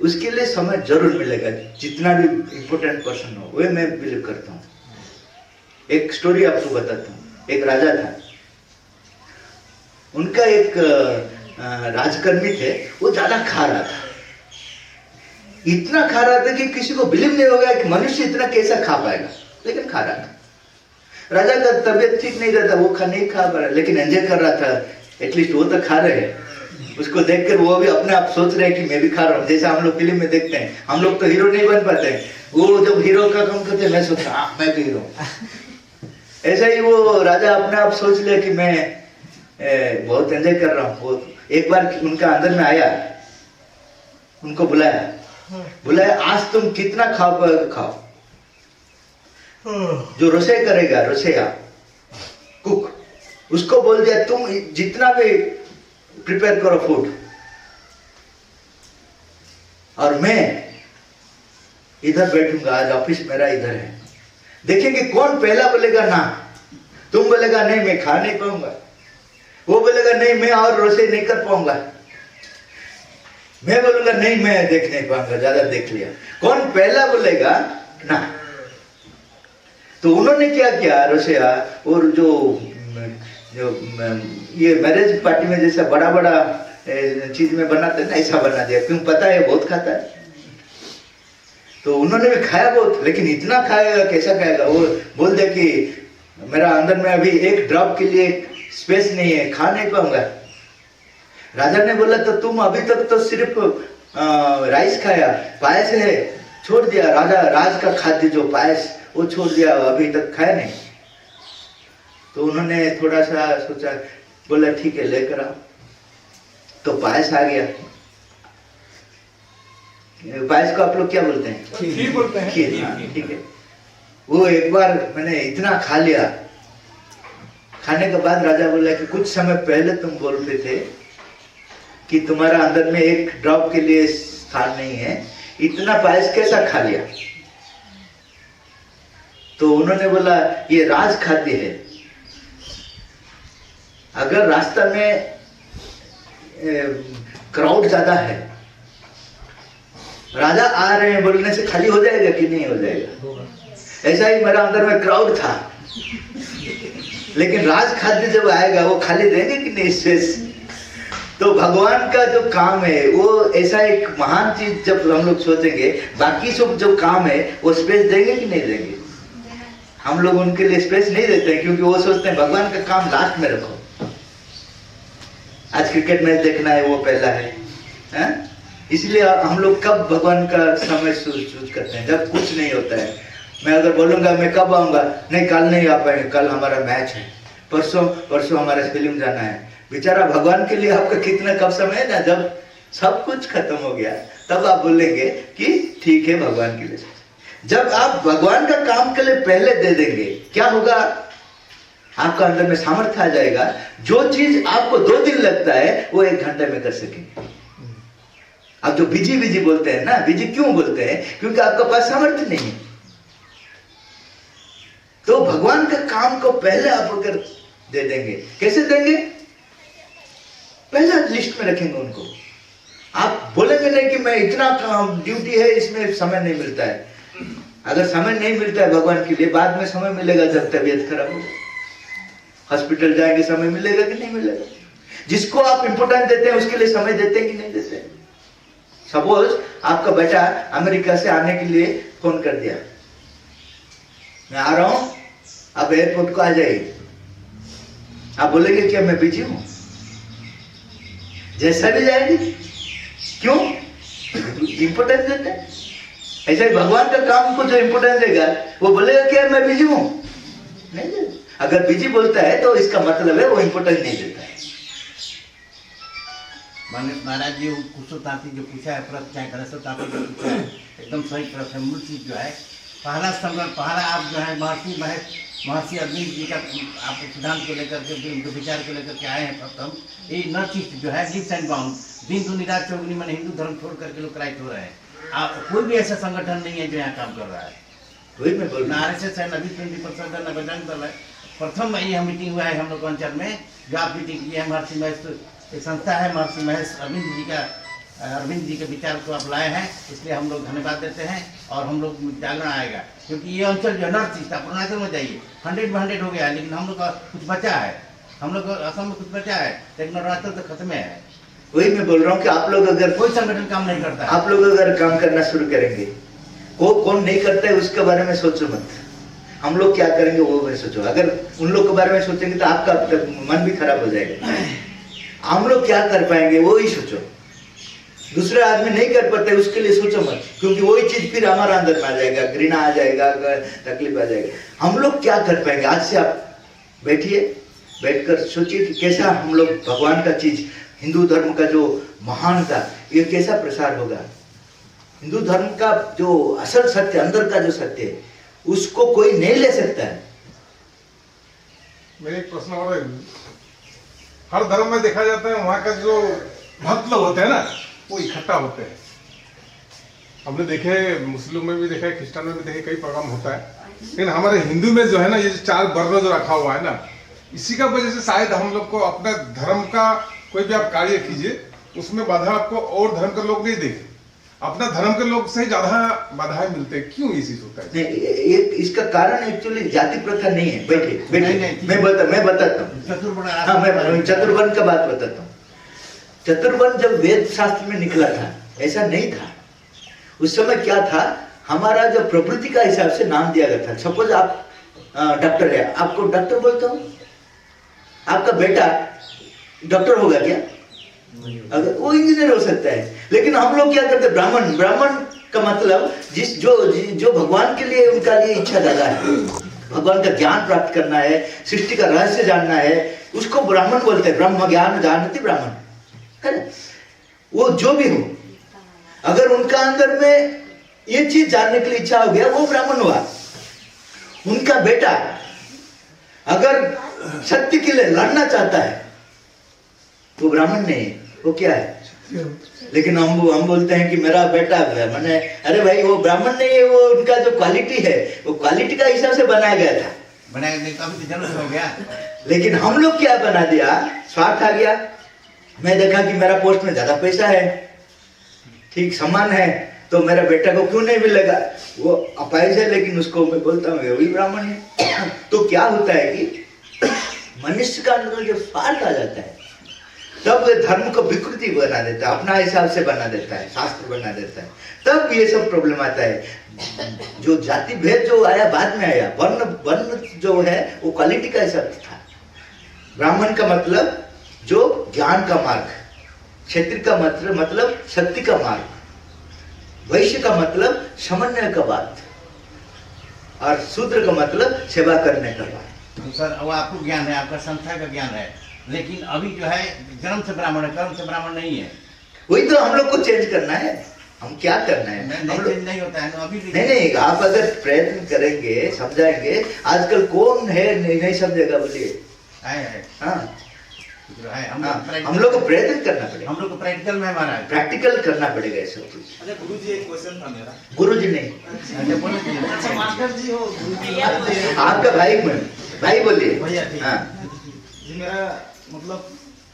उसके लिए समय जरूर मिलेगा, जितना भी इंपॉर्टेंट पर्सन हो, वो मैं बिलीव करता हूँ। एक स्टोरी आपको बताता हूँ। एक राजा था, उनका एक राजकर्मी थे, वो ज्यादा खा रहा था, इतना खा रहा था कि किसी को बिलीव नहीं होगा कि मनुष्य इतना कैसा खा पाएगा, लेकिन खा रहा था। राजा का तबीयत ठीक नहीं रहता, वो नहीं खा पा रहा, लेकिन एंजॉय कर रहा था, एटलीस्ट वो तो खा रहे हैं। उसको देखकर वो भी अपने आप सोच रहे हैं कि मैं भी खा रहा हूँ। जैसे हम लोग फिल्म में देखते हैं, हम लोग तो हीरो नहीं बन पाते हैं, वो जब हीरो का काम करते हैं मैं सोचता मैं भी हीरो। ऐसा ही वो राजा अपने आप सोच लिया कि मैं बहुत एंजॉय कर रहा हूँ। वो एक बार उनका अंदर में आया, उनको बुलाया, आज तुम कितना खाओ। जो रसोई करेगा, रसोईया कुक, उसको बोल दिया तुम जितना भी प्रिपेयर करो फूड, और मैं इधर बैठूंगा, आज ऑफिस मेरा इधर है। देखेंगे कौन पहला बोलेगा ना, तुम बोलेगा नहीं मैं खा नहीं पाऊंगा, वो बोलेगा नहीं मैं और रसोई नहीं कर पाऊंगा, मैं बोलूंगा नहीं मैं देख नहीं पाऊंगा, ज्यादा देख लिया। कौन पहला बोलेगा ना। तो उन्होंने क्या किया, रसोईया और जो ये मैरिज पार्टी में जैसा बड़ा बड़ा चीज में बनाते हैं ना, ऐसा बना दिया। क्यों, पता है बहुत खाता है। तो उन्होंने भी खाया बहुत, लेकिन इतना खाएगा कैसा खाएगा। वो बोल दिया कि मेरा अंदर में अभी एक ड्रॉप के लिए स्पेस नहीं है, खा नहीं पाऊंगा। राजा ने बोला तो तुम अभी तक तो सिर्फ राइस खाया, पायस है छोड़ दिया, राज का खाद्य जो पायस वो छोड़ दिया, अभी तक खाया नहीं। तो उन्होंने थोड़ा सा सोचा, बोला ठीक है लेकर आओ। तो पायस आ गया। पायस को आप लोग क्या बोलते हैं? खीर बोलते हैं। खीर, हाँ, ठीक है। वो एक बार मैंने इतना खा लिया, खाने के बाद राजा बोला कि कुछ समय पहले तुम बोलते थे कि तुम्हारा अंदर में एक ड्रॉप के लिए स्थान नहीं है, इतना पायस कैसा खा लिया? तो उन्होंने बोला ये राज खाद्य है। अगर रास्ता में क्राउड ज्यादा है, राजा आ रहे हैं बोलने से खाली हो जाएगा कि नहीं हो जाएगा? ऐसा ही मेरा अंदर में क्राउड था, लेकिन राज खाद्य जब आएगा वो खाली देंगे कि नहीं स्पेस? तो भगवान का जो काम है वो ऐसा एक महान चीज जब हम लोग सोचेंगे, बाकी सब जो काम है वो स्पेस देंगे कि नहीं देंगे? हम लोग उनके लिए स्पेस नहीं देते हैं, क्योंकि वो सोचते हैं भगवान का काम लास्ट में रखो। आज क्रिकेट मैच देखना है वो पहला है? इसलिए हम लोग कब भगवान का समय चूज करते हैं? जब कुछ नहीं होता है। मैं अगर बोलूंगा मैं कब आऊंगा, नहीं कल नहीं आ पाएंगे, कल हमारा मैच है, परसों हमारा फिल्म जाना है। बेचारा भगवान के लिए आपका कितना कब समय है ना, जब सब कुछ खत्म हो गया तब आप बोलेंगे कि ठीक है भगवान के लिए। जब आप भगवान का काम के लिए पहले दे देंगे, क्या होगा? आपका अंदर में सामर्थ्य आ जाएगा। जो चीज आपको 2 दिन लगता है वो 1 घंटे में कर सकेंगे। आप जो बिजी बोलते हैं ना, बिजी क्यों बोलते हैं? क्योंकि आपके पास सामर्थ्य नहीं है। तो भगवान का काम को पहले आप अगर दे देंगे, कैसे देंगे? पहला लिस्ट में रखेंगे उनको। आप बोलेंगे नहीं कि मैं इतना ड्यूटी है इसमें समय नहीं मिलता है। अगर समय नहीं मिलता है भगवान के लिए, बाद में समय मिलेगा जब तबीयत खराब हो, हॉस्पिटल जाएंगे, समय मिलेगा कि नहीं मिलेगा? जिसको आप इंपोर्टेंस देते हैं उसके लिए समय देते हैं कि नहीं देते? सपोज आपका बेटा अमेरिका से आने के लिए फोन कर दिया, मैं आ रहा हूं, आप एयरपोर्ट को आ जाइए। आप बोलेंगे क्या मैं बिजी हूं? जैसा भी जाएंगे, क्यों? इंपोर्टेंस देते हैं। ऐसा ही भगवान का काम को जो इंपोर्टेंस देगा वो बोलेगा क्या मैं बिजी हूं? नहीं देगा। अगर बिजी बोलता है तो इसका मतलब है वो इंपोर्टेंस नहीं देता है। माननीय महाराज जी कुशो तांती जो पूछा है प्रश्न, चाहे गणेश तांती जो पूछा है, एकदम सही प्रश्न है। मूल चीज जो है पहला संगठन, पहला आप जो है महर्षि अरविंद जी का आप सिद्धांत को लेकर के, उनके विचार को लेकर के आए हैं। प्रथम ये न चीज जो है लीप्स एंड बाउंड, दिन तो निराश चौगनी मैंने हिंदू धर्म छोड़ करके लोग क्राइट हो रहे हैं। आप कोई भी ऐसा संगठन नहीं है जो यहाँ काम कर रहा है। वही मैं बोल रहा हूँ। RSS है, नवी 20% है, बजरंग दल है। प्रथम ये मीटिंग हुआ है हम लोग अंचल में, जो आप मीटिंग की है महर्षि महेश एक संस्था है, महर्षि महेश अरविंद जी के विचार को आप लाए हैं, इसलिए हम लोग धन्यवाद देते हैं। और हम लोग जागरण आएगा, क्योंकि ये अंचल जो नॉर्थ ईस्ट अरुणाचल में जाइए 100 में 100 हो गया है, लेकिन हम लोग का कुछ बचा है, हम लोग असम में कुछ बचा है, लेकिन अरुणाचल तो खत्म है। वही मैं बोल रहा हूँ कि आप लोग अगर कोई संगठन काम नहीं करता है। आप लोग अगर काम करना शुरू करेंगे, कौन नहीं करता है उसके बारे में सोचो मत, हम लोग क्या करेंगे वो में सोचो। अगर उन लोग के बारे में सोचेंगे तो आपका मन भी खराब हो जाएगा। हम लोग क्या कर पाएंगे वो ही सोचो। दूसरे आदमी नहीं कर पाते उसके लिए सोचो मत, क्योंकि वही चीज फिर हमारा अंदर में आ जाएगा, घृणा आ जाएगा, तकलीफ आ जाएगा। हम लोग क्या कर पाएंगे? आज से आप बैठिए, बैठकर सोचिए कि कैसा हम लोग भगवान का चीज, हिंदू धर्म का जो महानता, ये कैसा प्रसार होगा। हिंदू धर्म का जो असल सत्य, अंदर का जो सत्य है, उसको कोई नहीं ले सकता है। मेरे एक प्रश्न और है, हर धर्म में देखा जाता है वहाँ का जो भक्त लोग होते हैं ना, वो इकट्ठा होते हैं। हमने देखे, मुस्लिम में भी देखा है, क्रिश्चियन में भी देखे, कई प्रोग्राम होता है। लेकिन हमारे हिंदू में जो है ना, ये जो 4 वर्ण जो रखा हुआ है ना, इसी का वजह से शायद हम लोग को अपने धर्म का कोई भी आप कार्य कीजिए, उसमें बाधा आपको और धर्म के लोग नहीं देंगे, अपना धर्म के लोग से ज्यादा बाधाएं मिलते हैं। क्यों ये चीज होता है? नहीं, इसका कारण एक्चुअली जाति प्रथा नहीं है। बैठे मैं बताता हूँ। हाँ, मैं चतुर्वर्ण का बात बताता हूँ। चतुर्वर्ण जब वेद शास्त्र में निकला था, ऐसा नहीं था। उस समय क्या था, हमारा जो प्रवृत्ति का हिसाब से नाम दिया गया था। सपोज आप डॉक्टर है, आपको डॉक्टर बोलता हूँ, आपका बेटा डॉक्टर होगा क्या? अगर वो इंजीनियर हो सकता है। लेकिन हम लोग क्या करते हैं, ब्राह्मण का मतलब जो भगवान के लिए, उनका लिए इच्छा ज्यादा है, भगवान का ज्ञान प्राप्त करना है, सृष्टि का रहस्य जानना है, उसको ब्राह्मण बोलते हैं। ब्रह्म ज्ञान जानती ब्राह्मण है ना। वो जो भी हो, अगर उनका अंदर में ये चीज जानने के लिए इच्छा हो गया, वो ब्राह्मण हुआ। उनका बेटा अगर सत्य के लिए लड़ना चाहता है, वो ब्राह्मण नहीं है, वो क्या है? लेकिन हम बोलते हैं कि मेरा बेटा मैंने, अरे भाई वो ब्राह्मण नहीं है, वो उनका जो क्वालिटी है, वो क्वालिटी का हिसाब से बनाया गया था, बनाया गया, अभी तो जन्म हो गया। लेकिन हम लोग क्या बना दिया, स्वार्थ आ गया। मैं देखा कि मेरा पोस्ट में ज्यादा पैसा है, ठीक सम्मान है, तो मेरा बेटा को क्यों नहीं मिलेगा? वो अपाहिज है, लेकिन उसको मैं बोलता हूँ वही ब्राह्मण है। तो क्या होता है कि मनुष्य का अंदर जो स्वार्थ आ जाता है, तब धर्म को विकृति बना देता है, अपना हिसाब से बना देता है, शास्त्र बना देता है, तब ये सब प्रॉब्लम आता है। जो जाति भेद जो आया बाद में आया, वर्ण जो है वो क्वालिटी का हिसाब था। ब्राह्मण का मतलब जो ज्ञान का मार्ग, क्षत्रिय का मतलब शक्ति का मार्ग, वैश्य का मतलब समन्वय का बात, और शूद्र का मतलब सेवा करने का बात। तो सर वो आपको ज्ञान है, आपका संस्था का ज्ञान है, लेकिन अभी जो है जन्म से ब्राह्मण है, कर्म से ब्राह्मण नहीं है। वही तो हम लोग को चेंज करना है। हम क्या करना है? नहीं होता है ना अभी भी। नहीं, आप अगर प्रयत्न करेंगे, समझाएंगे। आजकल कौन है नहीं समझेगा? बोलिए। हाँ, जो है हम लोग को प्रयत्न करना पड़ेगा, हम लोग को प्रैक्टिकल में हमारा प्रैक्टिकल करना पड़ेगा ये सब चीज। अच्छा गुरुजी, एक क्वेश्चन था मेरा। गुरुजी नहीं, अच्छा मास्टर जी हो, आपका भाई बोलिए। भैया ठीक है। हाँ, जी मेरा मतलब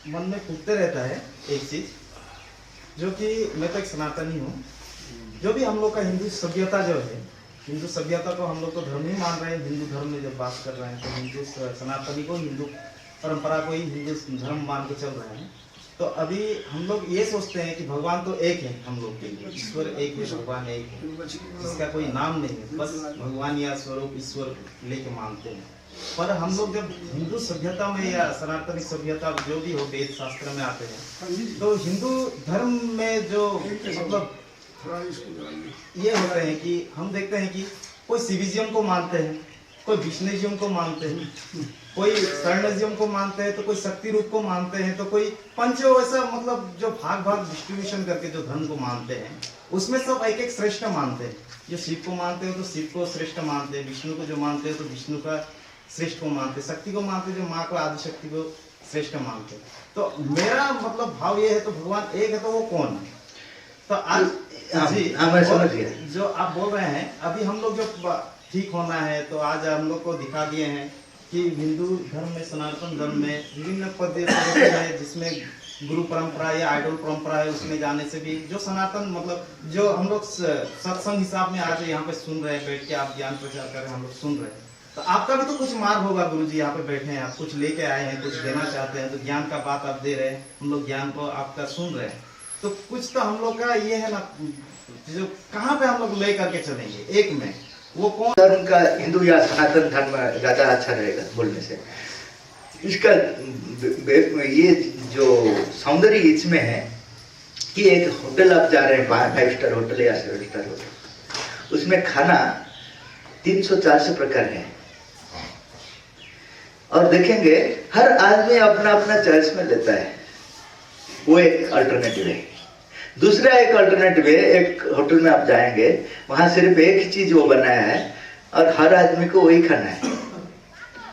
मन में फूटते रहता है एक चीज, जो कि मैं तो एक सनातनी हूँ। जो भी हम लोग का हिंदू सभ्यता जो है, हिंदू सभ्यता को हम लोग तो धर्म ही मान रहे हैं। हिंदू धर्म में जब बात कर रहे हैं तो हिंदू सनातनी को, हिंदू परंपरा को ही हिंदू धर्म मान के चल रहे हैं। तो अभी हम लोग ये सोचते हैं कि भगवान तो एक है, हम लोग के लिए ईश्वर एक है, भगवान एक है, इसका कोई नाम नहीं है, बस भगवान या स्वरूप ईश्वर लेके मानते हैं। पर हम लोग जब हिंदू सभ्यता में या सनातनी सभ्यता जो भी हो, वेद शास्त्र में आते हैं, तो हिंदू धर्म में जो मतलब ये होते हैं कि हम देखते हैं कि कोई शिवजी को मानते हैं, कोई विष्णुजियम को मानते हैं, कोई स्वर्णजियम को मानते हैं, तो कोई शक्ति रूप को मानते हैं, तो कोई पंचो, ऐसा मतलब जो भाग भाग डिस्ट्रीब्यूशन करके जो धर्म को मानते हैं, उसमें सब एक एक श्रेष्ठ मानते हैं। जो शिव को मानते हो तो शिव को श्रेष्ठ मानते हैं, विष्णु को जो मानते हो तो विष्णु का श्रेष्ठ को मानते हैं, शक्ति को मानते हैं, जो माँ को आदिशक्ति को श्रेष्ठ मानते हैं। तो मेरा मतलब भाव ये है, तो भगवान एक है तो वो कौन है? तो आज जी मैं समझ गया। जो आप बोल रहे हैं, अभी हम लोग जो ठीक होना है, तो आज हम लोग को दिखा दिए हैं कि हिंदू धर्म में, सनातन धर्म में विभिन्न पद्धति है, जिसमें गुरु परंपरा या आइडल परंपरा है, उसमें जाने से भी जो सनातन मतलब जो हम लोग सत्संग हिसाब में आज यहाँ पे सुन रहे हैं, बैठ के आप ज्ञान प्रचार कर रहे हैं, हम लोग सुन रहे हैं, तो आपका भी तो कुछ मार्ग होगा। गुरु जी यहाँ पे बैठे हैं, आप कुछ लेके आए हैं, कुछ देना चाहते हैं, तो ज्ञान का बात आप दे रहे हैं, हम लोग ज्ञान को आपका सुन रहे हैं, तो कुछ तो हम लोग का ये है ना, जो कहाँ पे हम लोग ले करके चलेंगे एक में, वो कौन धर्म का, हिंदू या सनातन धर्म ज्यादा अच्छा रहेगा बोलने से। इसका ये जो सौंदर्य इसमें है कि एक होटल आप जा रहे हैं, 5 स्टार होटल या 7 स्टार होटल, उसमें खाना 300-400 प्रकार है, और देखेंगे हर आदमी अपना अपना चॉइस में लेता है, वो एक अल्टरनेटिव है। दूसरा एक अल्टरनेटिव है, एक होटल में आप जाएंगे, वहां सिर्फ एक ही चीज वो बनाया है और हर आदमी को वही खाना है,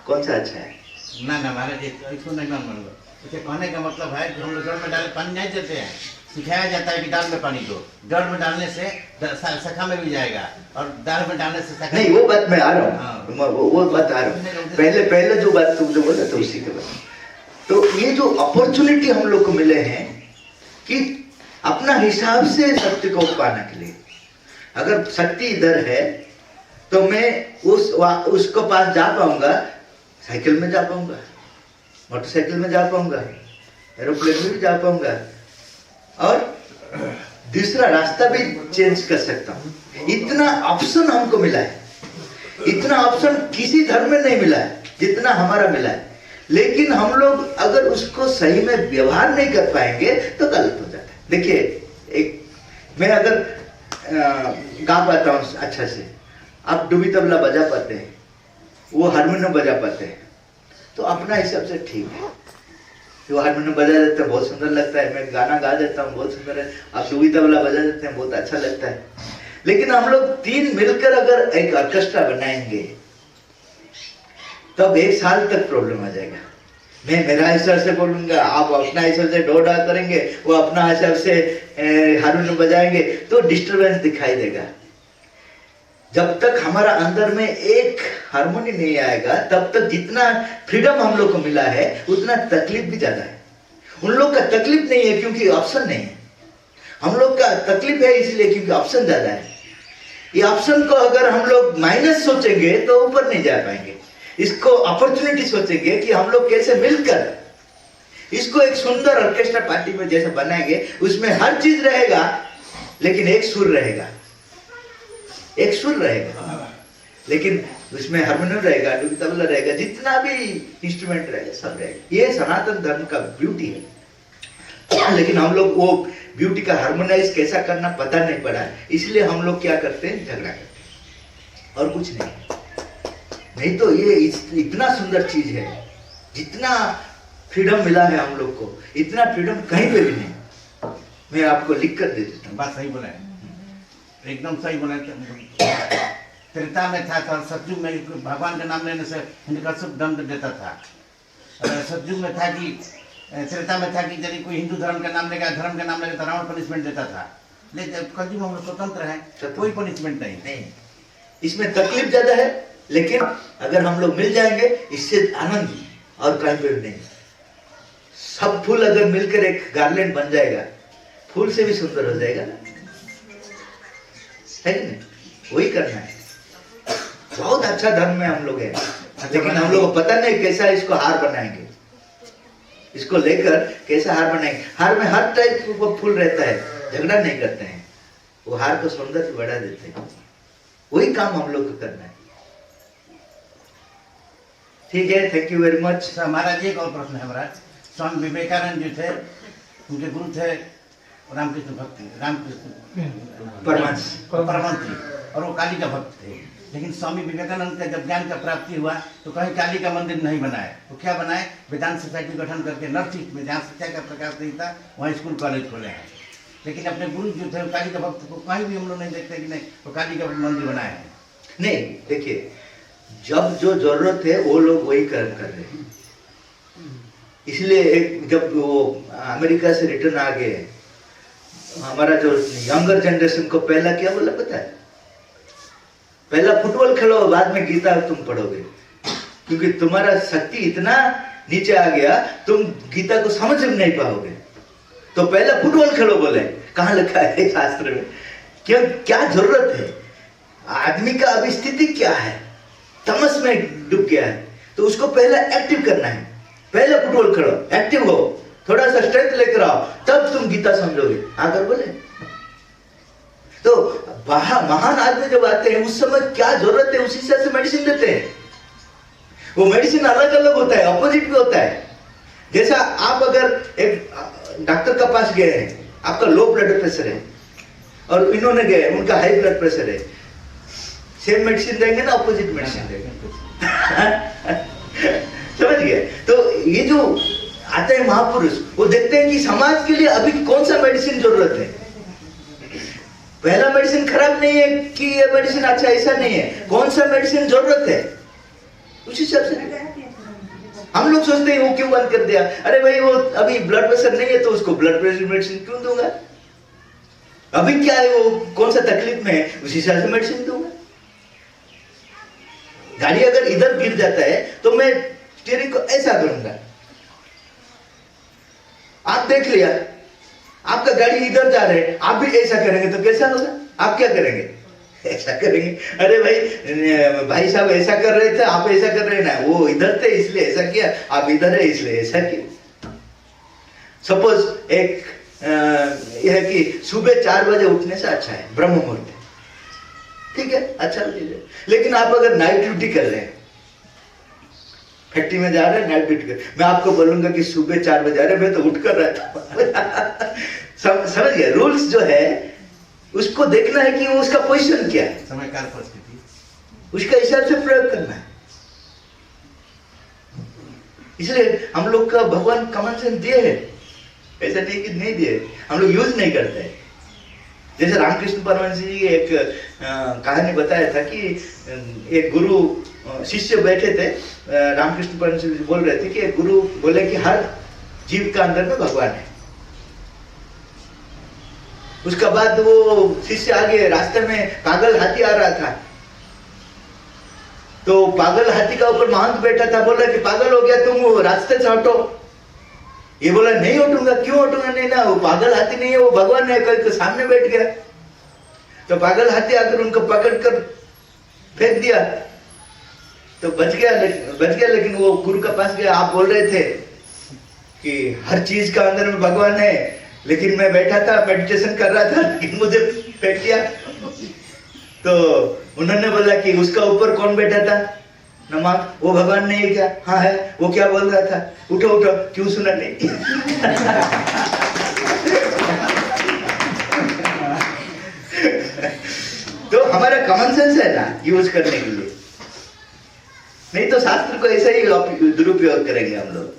कौन सा अच्छा है? ना महाराज, इसको नहीं मानूंगा। इसके कहने का मतलब है कि हम लोग जड़ में डाले पानी नहीं देते हैं, सिखाया जाता है कि दाल में पानी दो, जड़ में डालने से शाखा में भी जाएगा, और दाल में डालने से शाखा नहीं, वो बात मैं आ रहा हूँ, वो बात आ रहा हूँ। पहले जो बात तुमने बोला तो उसी के बाद, तो ये जो अपॉर्चुनिटी हम लोग को मिले हैं कि अपना हिसाब से शक्ति को पाने के लिए, अगर शक्ति इधर है तो मैं उसको पास जा पाऊंगा, साइकिल में जा पाऊंगा, मोटरसाइकिल में जा पाऊंगा, एरोप्लेन में भी जा पाऊंगा, और दूसरा रास्ता भी चेंज कर सकता हूँ। इतना ऑप्शन हमको मिला है, इतना ऑप्शन किसी धर्म में नहीं मिला है जितना हमारा मिला है, लेकिन हम लोग अगर उसको सही में व्यवहार नहीं कर पाएंगे तो गलत हो जाता है। देखिए, एक मैं अगर गा पाता हूँ अच्छा से, आप डुबी तबला बजा पाते हैं, वो हारमोनियम बजा पाते हैं, तो अपना हिसाब से ठीक है। वो हारमोनियम बजा देते हैं, बहुत सुंदर लगता है, मैं गाना गा देता हूँ, बहुत सुंदर है, आप डुबी तबला बजा देते हैं, बहुत अच्छा लगता है। लेकिन हम लोग 3 मिलकर अगर एक ऑर्केस्ट्रा बनाएंगे तब 1 साल तक प्रॉब्लम आ जाएगा। मैं मेरा हिसाब से बोलूंगा, आप अपना हिसाब से डोडा करेंगे, वो अपना हिसाब से हारमोनियम बजाएंगे, तो डिस्टरबेंस दिखाई देगा। जब तक हमारा अंदर में एक हार्मोनी नहीं आएगा, तब तक जितना फ्रीडम हम लोग को मिला है उतना तकलीफ भी ज्यादा है। उन लोग का तकलीफ नहीं है क्योंकि ऑप्शन नहीं है, हम लोग का तकलीफ है इसलिए क्योंकि ऑप्शन ज्यादा है। ये ऑप्शन को अगर हम लोग माइनस सोचेंगे तो ऊपर नहीं जा पाएंगे, इसको अपॉर्चुनिटी सोचेंगे कि हम लोग कैसे मिलकर इसको एक सुंदर ऑर्केस्ट्रा पार्टी में जैसे बनाएंगे, उसमें हर चीज रहेगा लेकिन एक सुर रहेगा, एक सुर रहेगा, लेकिन उसमें हारमोनियम रहेगा, डुबी तबला रहेगा, जितना भी इंस्ट्रूमेंट रहेगा सब रहेगा। ये सनातन धर्म का ब्यूटी है। लेकिन हम लोग वो ब्यूटी का हार्मोनाइज कैसा करना पता नहीं पड़ा, इसलिए हम लोग क्या करते हैं, झगड़ा करते हैं और कुछ नहीं तो ये इतना सुंदर चीज है, जितना फ्रीडम मिला है हम लोग को, इतना फ्रीडम कहीं पे भी नहीं। मैं आपको लिख कर दे देता हूँ। बात सही बोला है, एकदम सही बोला है। त्रेता में था तो सतयुग में भगवान का नाम लेने से हिरण्यकश्यप दंड देता था। सतयुग में था कि त्रेता में था कि यदि कोई हिंदू धर्म का नाम लेगा, धर्म का नाम लेगा तो रावण पनिशमेंट देता था। लेकिन कलयुग में हम लोग स्वतंत्र हैं, कोई पनिशमेंट नहीं। इसमें तकलीफ ज्यादा है, लेकिन अगर हम लोग मिल जाएंगे इससे आनंद और कहीं पे भी नहीं। सब फूल अगर मिलकर एक गार्लेंड बन जाएगा, फूल से भी सुंदर हो जाएगा, है कि नहीं? वही करना है। बहुत अच्छा धर्म में हम लोग हैं, लेकिन हम लोग को पता नहीं कैसा इसको हार बनाएंगे, इसको लेकर कैसा हार बनाएंगे। हार में हर टाइप का फूल रहता है, झगड़ा नहीं करते हैं, वो हार को सौंदर्य बढ़ा देते हैं। वही काम हम लोग को करना है। ठीक है, थैंक यू वेरी मच। महाराज एक और प्रश्न है महाराज। स्वामी विवेकानंद जी थे, उनके गुरु थे रामकृष्ण भक्त, रामकृष्ण परमहंस जी, और वो काली का भक्त थे। लेकिन स्वामी विवेकानंद का जब ज्ञान का प्राप्ति हुआ तो कहीं काली का मंदिर नहीं बनाए, तो क्या बनाए, वेदांत सोसाइटी गठन करके नॉर्थ ईस्ट में जहाँ शिक्षा का प्रकाश नहीं था वहाँ स्कूल कॉलेज खोले हैं। लेकिन अपने गुरु जो थे काली का भक्त को कहीं भी हम लोग नहीं देखते कि नहीं वो काली का मंदिर बनाए हैं। नहीं, देखिए, जब जो जरूरत है वो लोग वही कर रहे हैं। इसलिए जब वो अमेरिका से रिटर्न आ गए, हमारा जो यंगर जनरेशन को पहला क्या बोला पता है? पहला फुटबॉल खेलो, बाद में गीता तुम पढ़ोगे, क्योंकि तुम्हारा शक्ति इतना नीचे आ गया तुम गीता को समझ नहीं पाओगे। तो पहला फुटबॉल खेलो बोले, कहाँ लिखा है शास्त्र में? क्यों, क्या जरूरत है? आदमी का अभी स्थिति क्या है? तमस में डूब गया है, तो उसको पहला एक्टिव करना है। पहले फुटबॉल खेलो, एक्टिव हो, थोड़ा सा स्ट्रेंथ लेकर आओ, तब तुम गीता समझोगे। आकर बोले तो महान आदमी जब आते हैं उस समय क्या जरूरत है उस हिसाब से मेडिसिन देते हैं। वो मेडिसिन अलग अलग होता है, अपोजिट भी होता है। जैसा आप अगर एक डॉक्टर के पास गए हैं, आपका लो ब्लड प्रेशर है और इन्होंने गए उनका हाई ब्लड प्रेशर है, सेम मेडिसिन देंगे ना अपोजिट मेडिसिन देंगे? समझ गए? तो ये जो आते हैं महापुरुष, वो देखते हैं कि समाज के लिए अभी कौन सा मेडिसिन जरूरत है। पहला मेडिसिन खराब नहीं है कि ये मेडिसिन अच्छा, ऐसा नहीं है, कौन सा मेडिसिन जरूरत है उस हिसाब से। हम लोग सोचते हैं वो क्यों बंद कर दिया, अरे भाई वो अभी ब्लड प्रेशर नहीं है तो उसको ब्लड प्रेशर मेडिसिन क्यों दूंगा? अभी क्या है, वो कौन सा तकलीफ में है उस हिसाब से मेडिसिन दूंगा। गाड़ी अगर इधर गिर जाता है तो मैं स्टीयरिंग को ऐसा करूंगा। आप देख लिया, आपका गाड़ी इधर जा रहे है, आप भी ऐसा करेंगे तो कैसा होगा? आप क्या करेंगे? ऐसा करेंगे। अरे भाई साहब ऐसा कर रहे थे, आप ऐसा कर रहे हैं ना, वो इधर थे इसलिए ऐसा किया, आप इधर है इसलिए ऐसा किया। सपोज एक यह है कि सुबह 4 बजे उठने से अच्छा है ब्रह्म मुहूर्त, ठीक है, अच्छा चीज है। लेकिन आप अगर नाइट ड्यूटी कर रहे हैं, फैक्ट्री में जा रहे हैं नाइट ड्यूटी कर, मैं आपको बोलूंगा कि सुबह 4 बजे, अरे मैं तो उठ कर रहा था। समझ गए? रूल्स जो है उसको देखना है कि वो उसका पोजीशन क्या है, समय काल परिस्थिति, उसका हिसाब से प्रयोग करना है। इसलिए हम लोग का भगवान कॉमन सेंस दिए है, ऐसा नहीं कि नहीं दिए, हम लोग यूज नहीं करते हैं। जैसे रामकृष्ण परमहंस जी एक कहानी बताया था कि एक गुरु शिष्य बैठे थे, रामकृष्ण परमहंस जी बोल रहे थे कि एक गुरु बोले कि हर जीव का अंदर में भगवान है। उसका बाद वो शिष्य आगे रास्ते में पागल हाथी आ रहा था, तो पागल हाथी का ऊपर महंत बैठा था, बोला कि पागल हो गया तुम, रास्ते से हटो। ये बोला नहीं हटूंगा। क्यों हटूंगा? नहीं ना, वो पागल हाथी नहीं है, वो भगवान है, कल के सामने बैठ गया। तो पागल हाथी आकर उनको पकड़ कर फेंक दिया तो बच गया। लेकिन वो गुरु के पास गया, आप बोल रहे थे कि हर चीज का अंदर में भगवान है, लेकिन मैं बैठा था मेडिटेशन कर रहा था, लेकिन मुझे फेंक दिया। तो उन्होंने बोला कि उसका ऊपर कौन बैठा था? नमाज, वो भगवान नहीं है क्या? हाँ है। वो क्या बोल रहा था? उठो उठो। क्यों सुना नहीं? तो हमारा कॉमन सेंस है ना यूज करने के लिए, नहीं तो शास्त्र को ऐसे ही दुरुपयोग करेंगे हम लोग।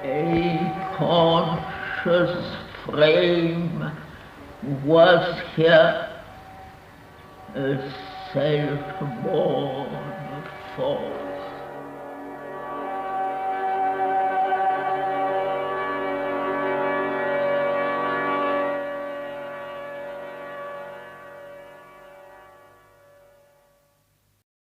a conscious frame was here a self-born thought.